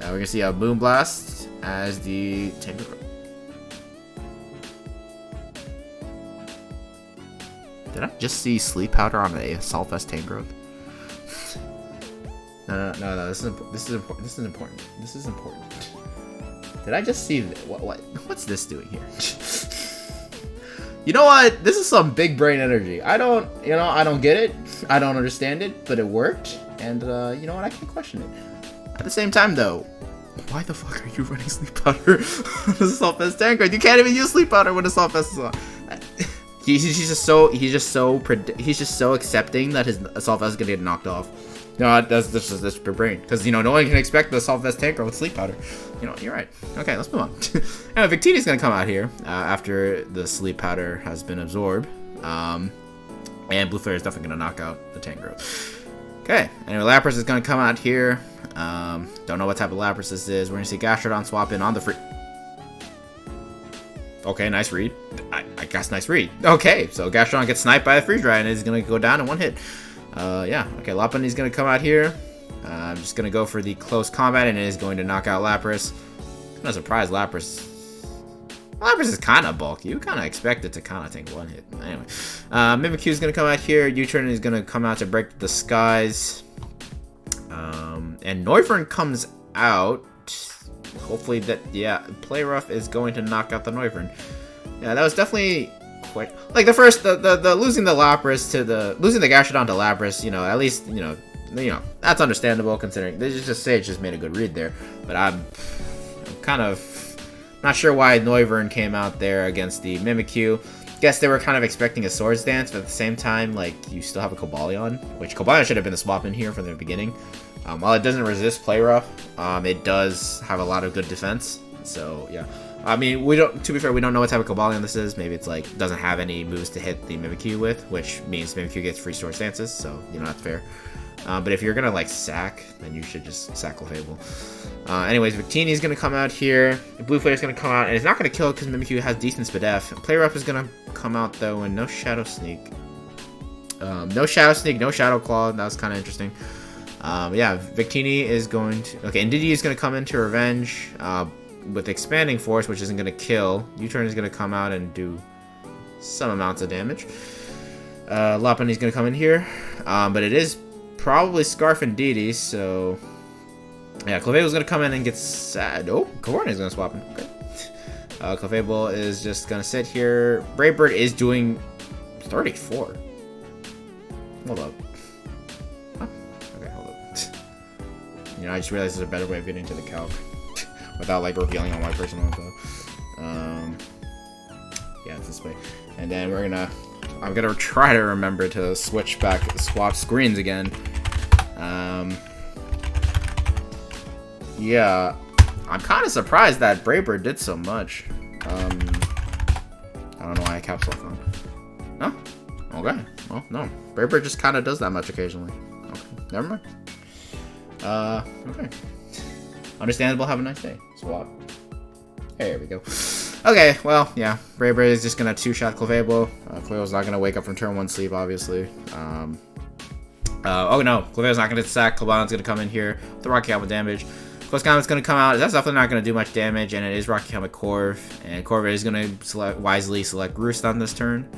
We're gonna see a Boom Blast as the Tangrowth. Did I just see Sleep Powder on a Assault Vest Tangrowth? No, this is important. Did I just see what's this doing here? You know what? This is some big brain energy. I don't get it. I don't understand it, but it worked, and you know what? I can't question it. At the same time, though, why the fuck are you running Sleep Powder on Assault Vest Tangrowth? You can't even use Sleep Powder when Assault Vest is on. He's just so accepting that his Assault Vest is gonna get knocked off. No, that's your brain, because, you know, no one can expect the Assault Vest Tanker with Sleep Powder. You know, you're right. Okay, let's move on. Anyway, Victini's gonna come out here after the Sleep Powder has been absorbed, and Blue Flare is definitely gonna knock out the Tangrowth. Okay, anyway, Lapras is gonna come out here. Don't know what type of Lapras this is. We're gonna see Gastrodon swap in on the free. Okay, nice read. I guess nice read. Okay, so Gastrodon gets sniped by a Freeze Dry and is gonna go down in one hit. Yeah, okay, Lopunny's gonna come out here. I'm just gonna go for the Close Combat, and it is going to knock out Lapras. Kind of surprised Lapras. Lapras is kind of bulky. You kind of expect it to kind of take one hit. Anyway, Mimikyu is gonna come out here. U-Turn is gonna come out to break the skies. And Noivern comes out. Hopefully that, yeah, Play Rough is going to knock out the Noivern. Yeah, that was definitely quite, like, the first, the losing the Lapras to losing the Gastrodon to Lapras, you know, at least, you know, that's understandable considering they just Sage just made a good read there. But I'm kind of not sure why Noivern came out there against the Mimikyu. Guess they were kind of expecting a Swords Dance, but at the same time, like, you still have a Cobalion, which Cobalion should have been the swap in here from the beginning. While it doesn't resist Play Rough, it does have a lot of good defense. So yeah, I mean, to be fair, we don't know what type of Cobalion this is. Maybe it's like doesn't have any moves to hit the Mimikyu with, which means Mimikyu gets free Sword Stances. So, you know, that's fair. But if you're gonna like sack, then you should just sack Clefable. Anyways, Victini's gonna come out here. Blue Flare's gonna come out, and it's not gonna kill it because Mimikyu has decent Spadef. Play Rough is gonna come out though, and no Shadow Sneak. No Shadow Sneak, no Shadow Claw. That was kind of interesting. Yeah, Victini is going to... Okay, Ndidi is going to come into Revenge with Expanding Force, which isn't going to kill. U-Turn is going to come out and do some amounts of damage. Lopunny's going to come in here, but it is probably Scarf and Ndidi, so... Yeah, Clefable's going to come in and get sad. Oh, Corn is going to swap in. Okay. Clefable is just going to sit here. Brave Bird is doing 34. Hold up. You know, I just realized there's a better way of getting to the calc without like revealing all my personal info. Yeah, it's this way. And then I'm gonna try to remember to swap screens again. Yeah, I'm kind of surprised that Brave Bird did so much. I don't know why I caps lock on. No? Okay. Well, no. Braver just kind of does that much occasionally. Okay. Never mind. Okay. Understandable. Have a nice day. Swap. There we go. Okay, well, yeah. Braver is just gonna two-shot Clefable. Clefable's not gonna wake up from turn 1 sleep, obviously. Oh no, Clefable's not gonna sack. Clobon's gonna come in here with the Rocky Helmet damage. Close Combat's gonna come out. That's definitely not gonna do much damage, and it is Rocky Helmet Corv. And Corv is gonna wisely select Roost on this turn.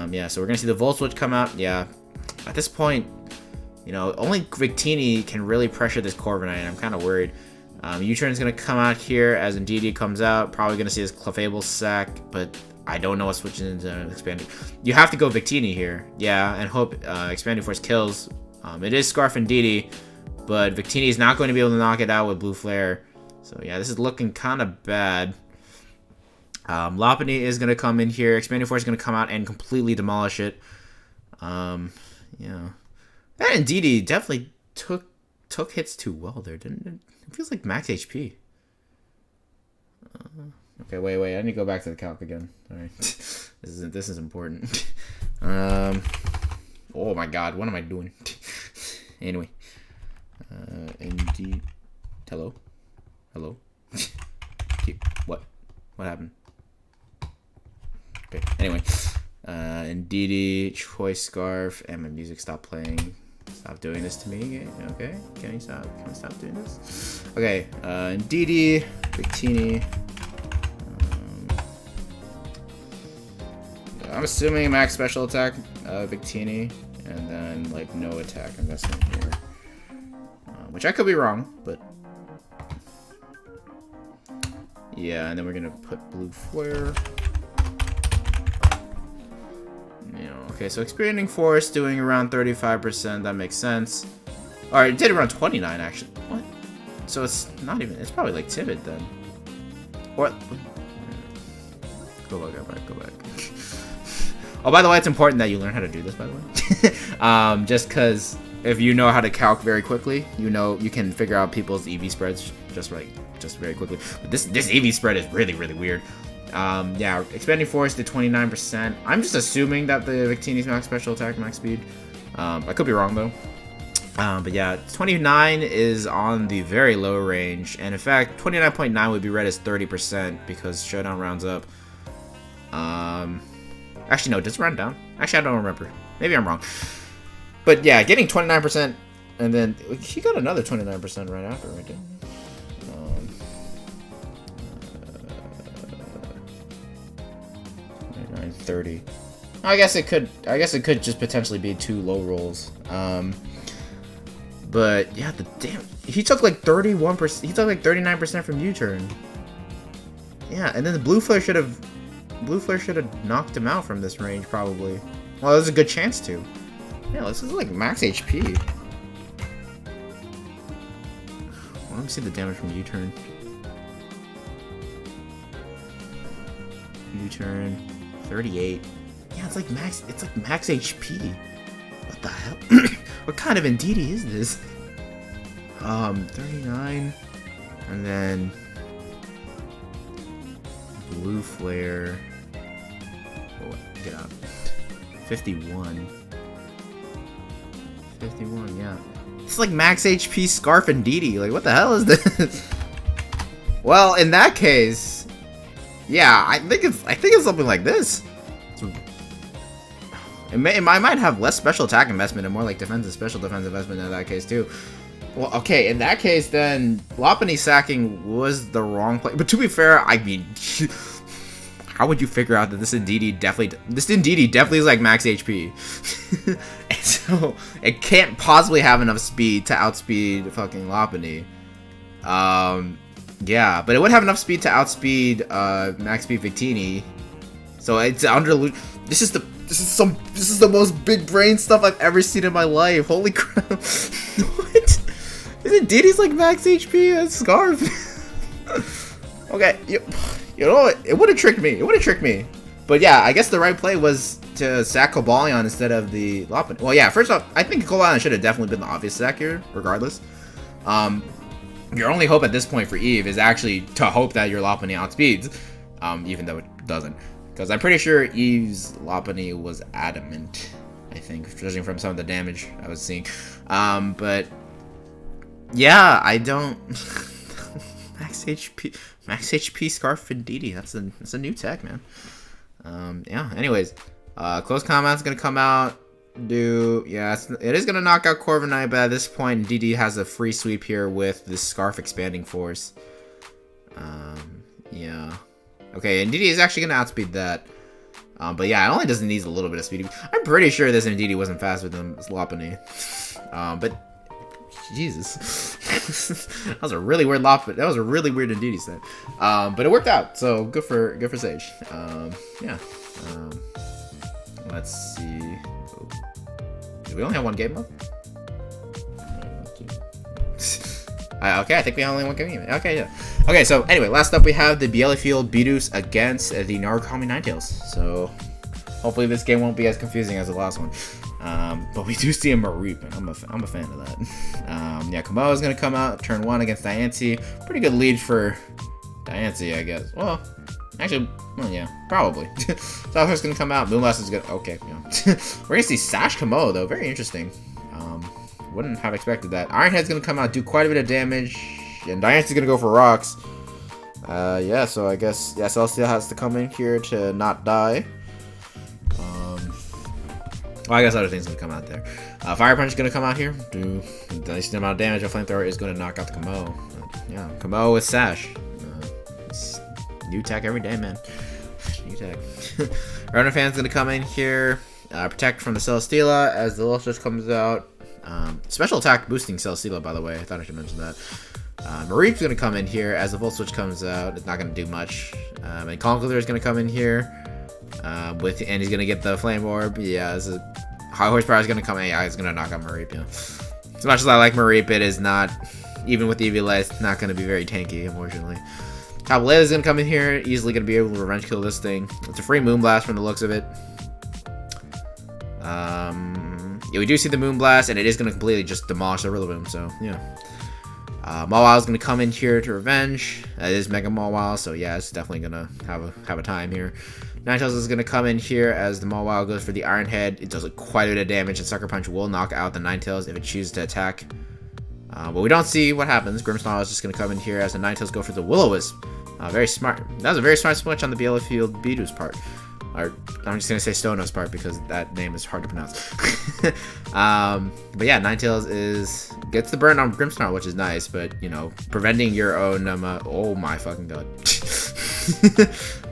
Yeah, so we're gonna see the Volt Switch come out. Yeah, at this point, you know, only Victini can really pressure this Corviknight, and I'm kind of worried. U-Turn's gonna come out here as Indeedee comes out. Probably gonna see his Clefable sack, but I don't know what switching into Expanding. You have to go Victini here, yeah, and hope Expanding Force kills. It is Scarf Indeedee, but Victini is not going to be able to knock it out with Blue Flare. So yeah, this is looking kind of bad. Lopunny is gonna come in here. Expanding Force is gonna come out and completely demolish it. Yeah, that Indeedee definitely took hits too well there, didn't it? It feels like max HP. Okay, wait. I need to go back to the calc again. All right, this is important. Oh my God, what am I doing? Anyway, Indeed. Hello. What happened? Okay. Anyway, Indeedee, Choice Scarf, and my music stopped playing. Stop doing this to me, okay? Can you stop doing this? Okay, Indeedee, Victini. I'm assuming max special attack, Victini, and then like no attack investment here, which I could be wrong, but yeah. And then we're gonna put Blue Flare. Okay, so Expanding Force doing around 35%. That makes sense. Alright, it did around 29 actually. What? So it's not even. It's probably like Timid then. What? Go back. Oh, by the way, it's important that you learn how to do this. By the way, just because if you know how to calc very quickly, you can figure out people's EV spreads just very quickly. But this EV spread is really weird. Yeah, Expanding Force did 29%. I'm just assuming that the Victini's max special attack, max speed. I could be wrong though. But yeah, 29 is on the very low range, and in fact, 29.9 would be read as 30% because Showdown rounds up. Actually, no, does it round down? Actually, I don't remember. Maybe I'm wrong. But yeah, getting 29%, and then he got another 29% right after, right? Didn't he? 30. I guess it could just potentially be 2 low rolls. But yeah, he took like 31%. He took like 39% from U-turn. Yeah, and then the Blue Flare should have knocked him out from this range probably. Well, there's a good chance to. Yeah, this is like max HP. Well, let me see the damage from U-turn. U-turn. 38. Yeah, it's like max HP. What the hell? What kind of Indeedee is this? 39. And then Blue Flare. Oh, get out. 51. 51, yeah. It's like max HP Scarf Indeedee. Like, what the hell is this? Well, in that case, yeah, I think it's something like this. It might have less special attack investment and more like special defense investment in that case too. Well, okay, in that case then Lopunny sacking was the wrong play. But to be fair, I mean, how would you figure out that this Indeedee definitely is like max HP? And so it can't possibly have enough speed to outspeed fucking Lopunny. Yeah, but it would have enough speed to outspeed max speed Victini. So it's under. This is the most big brain stuff I've ever seen in my life. Holy crap! What? Indeedee's like max HP and Scarf. Okay, you know what? It would have tricked me. But yeah, I guess the right play was to sack Cobalion instead of the Lopunny. Well, yeah. First off, I think Cobalion should have definitely been the obvious sack here, regardless. Your only hope at this point for Eve is actually to hope that your Lopunny outspeeds, even though it doesn't. Because I'm pretty sure Eve's Lopunny was adamant, I think, judging from some of the damage I was seeing. But yeah, I don't... Max HP Scarf and DD. That's a new tech, man. Yeah, anyways. Close Combat's gonna come out. It is gonna knock out Corviknight, but at this point, DD has a free sweep here with this Scarf Expanding Force. Yeah. Okay, and DD is actually gonna outspeed that. But yeah, it only doesn't need a little bit of speed. I'm pretty sure this DD wasn't faster than Lopunny. But Jesus, that was a really weird Lopunny. That was a really weird DD set. But it worked out, so good for Sage. Yeah. Let's see. Do we only have one game left? Okay, I think we only have one game. Okay, yeah. Okay, so anyway, last up we have the Bielefield Bidoofs against the Narukami Ninetales. So hopefully this game won't be as confusing as the last one. But we do see a Mareep, and I'm a fan of that. Yeah, Kamo is gonna come out turn 1 against Diancie. Pretty good lead for Diancie, I guess. Well, actually, well, yeah, probably. Southwest's gonna come out. Moonblast is gonna. Okay, yeah. We're gonna see Sash Kamo though. Very interesting. Wouldn't have expected that. Ironhead's gonna come out, do quite a bit of damage, and Diancie's gonna go for rocks. Yeah, so I guess Celestial has to come in here to not die. Well, I guess other things gonna come out there. Fire Punch is gonna come out here, do a decent amount of damage. A Flamethrower is gonna knock out the Kamo. Yeah, Kamo with Sash. New tech every day, man. New tech. Runner Fan's gonna come in here, protect from the Celesteela as the Lustrous comes out. Special attack boosting Celesteela, by the way. I thought I should mention that. Mareep's gonna come in here as the Volt Switch comes out. It's not gonna do much. And Conkeldurr is gonna come in here and he's gonna get the Flame Orb. Yeah, this is High Horsepower is gonna come in. Yeah, it's gonna knock out Mareep. Yeah. As much as I like Mareep, it is not, even with EV Light, it's not gonna be very tanky, unfortunately. Cabaletta is gonna come in here, easily gonna be able to revenge kill this thing. It's a free Moonblast from the looks of it. Yeah, we do see the Moonblast, and it is gonna completely just demolish the Rillaboom. So yeah, Mawile is gonna come in here to revenge. That is Mega Mawile, so yeah, it's definitely gonna have a time here. Ninetales is gonna come in here as the Mawile goes for the Iron Head. It does quite a bit of damage, and Sucker Punch will knock out the Ninetales if it chooses to attack. But we don't see what happens. Grimmsnarl is just going to come in here as the Ninetales go for the Will-O-Wisp. Very smart. That was a very smart switch on the Bielefield Bidoofs part. Or, I'm just going to say Stonos part because that name is hard to pronounce. But yeah, Ninetales gets the burn on Grimmsnarl, which is nice. But, you know, preventing your own... oh my fucking god.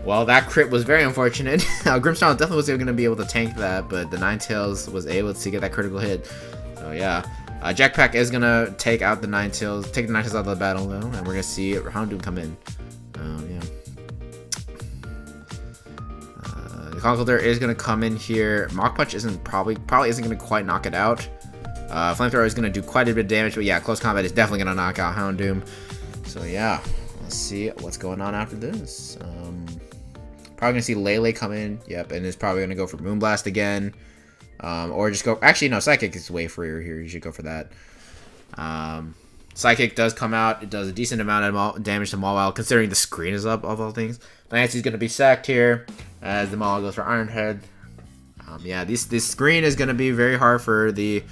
Well, that crit was very unfortunate. Grimmsnarl definitely was going to be able to tank that, but the Ninetales was able to get that critical hit. So yeah. Jetpack is gonna take the Ninetales out of the battle though, and we're gonna see Houndoom come in. Yeah. The Conkeldurr is gonna come in here. Mach Punch probably isn't gonna quite knock it out. Flamethrower is gonna do quite a bit of damage, but yeah, Close Combat is definitely gonna knock out Houndoom. So yeah, let's see what's going on after this. Probably gonna see Lele come in. Yep, and it's probably gonna go for Moonblast again. Or just go... Actually, no, Psychic is way freer here. You should go for that. Psychic does come out. It does a decent amount of damage to Mawile, considering the screen is up, of all things. Diancie's going to be sacked here, as the Mawile goes for Iron Head. Yeah, this screen is going to be very hard for the...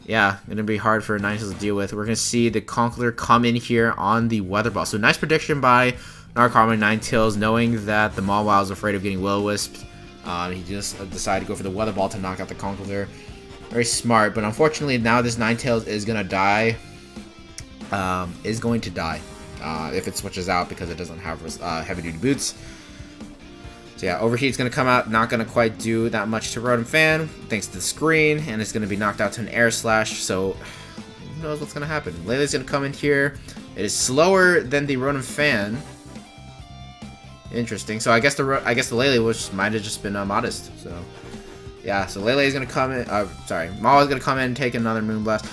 Yeah, going to be hard for Ninetales to deal with. We're going to see the Conkeldurr come in here on the Weather Ball. So, nice prediction by Narukami Ninetales, knowing that the Mawile is afraid of getting Will-O-Wisped. He just decided to go for the Weather Ball to knock out the Conkeldurr. Very smart, but unfortunately now this Ninetales is gonna die. If it switches out because it doesn't have heavy duty boots. So yeah, Overheat's gonna come out, not gonna quite do that much to Rotom Fan thanks to the screen, and it's gonna be knocked out to an Air Slash. So who knows what's gonna happen? Lele's gonna come in here. It is slower than the Rotom Fan. Interesting. So I guess the Lele might have just been modest. So yeah. So Lele is gonna come in. Maul is gonna come in and take another Moonblast.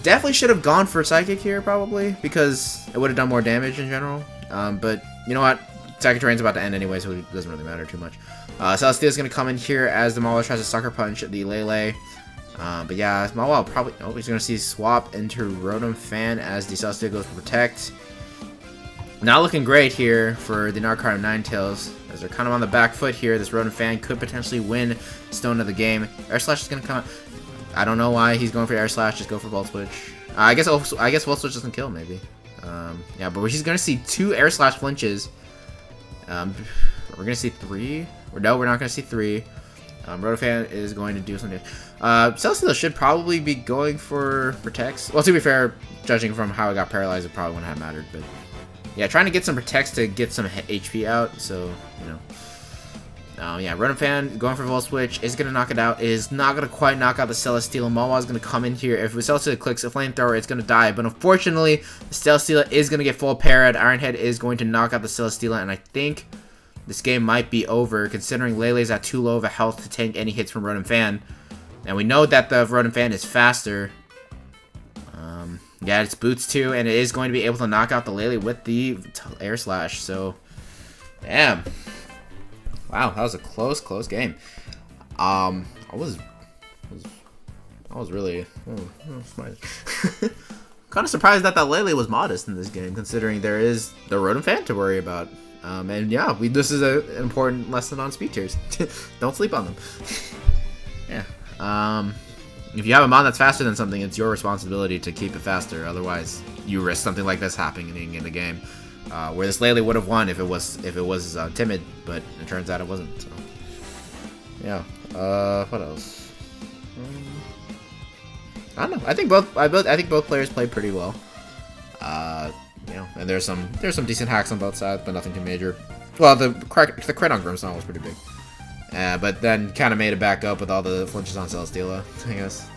Definitely should have gone for Psychic here probably because it would have done more damage in general. But you know what? Psychic Terrain's about to end anyway, so it doesn't really matter too much. Celestia is gonna come in here as the Maul tries to Sucker Punch the Lele. But yeah, Mawile probably... Oh, he's gonna see Swap into Rotom Fan as the Celestia goes for Protect. Not looking great here for the Narukami Ninetales, as they're kind of on the back foot here. This Rodent fan could potentially win Stone of the game. Air Slash is going to come out. I don't know why he's going for Air Slash. Just go for Volt Switch. I guess Volt Switch doesn't kill, maybe. Yeah, but he's going to see 2 Air Slash flinches. We're going to see 3. Or no, we're not going to see 3. Rotofan is going to do something. Celesteela should probably be going for Protects. Well, to be fair, judging from how it got paralyzed, it probably wouldn't have mattered. But yeah, trying to get some Protects to get some HP out. So, you know. Yeah, Rotofan going for Volt Switch is going to knock it out. It is not going to quite knock out the Celesteela. Mawa is going to come in here. If Celesteela clicks a Flamethrower, it's going to die. But unfortunately, the Celesteela is going to get full parried. Ironhead is going to knock out the Celesteela. And I think this game might be over, considering Lele's at too low of a health to tank any hits from Rodent Fan. And we know that the Rodent Fan is faster. Yeah, it's boots too, and it is going to be able to knock out the Lele with the Air Slash. So, damn. Wow, that was a close game. I was really kind of surprised that Lele was modest in this game, considering there is the Rodent Fan to worry about. And yeah, this is an important lesson on speed tiers. Don't sleep on them. Yeah. If you have a mon that's faster than something, it's your responsibility to keep it faster. Otherwise, you risk something like this happening in the game, where this Lele would have won if it was timid, but it turns out it wasn't. So, yeah. What else? I don't know. I think both players played pretty well. You know, and there's some decent hacks on both sides, but nothing too major. Well, the crit on Grimmsnarl was pretty big. But then kind of made it back up with all the flinches on Celesteela, I guess.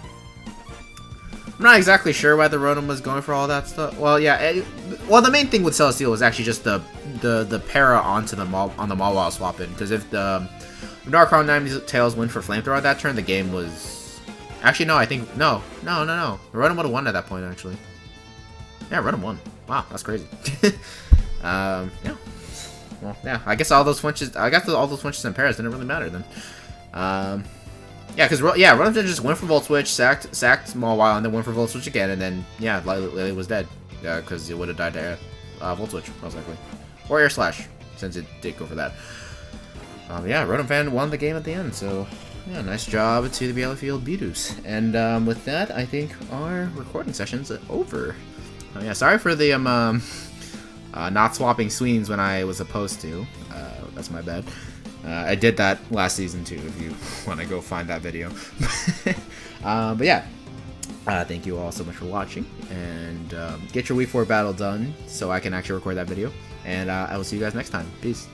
I'm not exactly sure why the Rotom was going for all that stuff. Well, yeah. Well, the main thing with Celesteela was actually just the para onto the on the Mawile swap in, because if the Narukami Ninetales went for Flamethrower that turn, the game was actually no. I think no. The Rotom would have won at that point actually. Yeah, Rotom won. Wow, that's crazy. Yeah. Well, yeah, I guess all those flinches in pairs didn't really matter then. Yeah, because Rotom just went for Volt Switch, sacked Mawile, and then went for Volt Switch again, and then yeah, Lele was dead. Yeah, because it would have died to Volt Switch most likely, or Air Slash, since it did go for that. Yeah, Rotom Fan won the game at the end, so yeah, nice job to the Bielefield Bidoofs. And with that, I think our recording session's over. Yeah, sorry for the not swapping Sweens when I was supposed to. That's my bad. I did that last season too, if you want to go find that video. But yeah, thank you all so much for watching, and get your Week 4 battle done so I can actually record that video. And I will see you guys next time. Peace.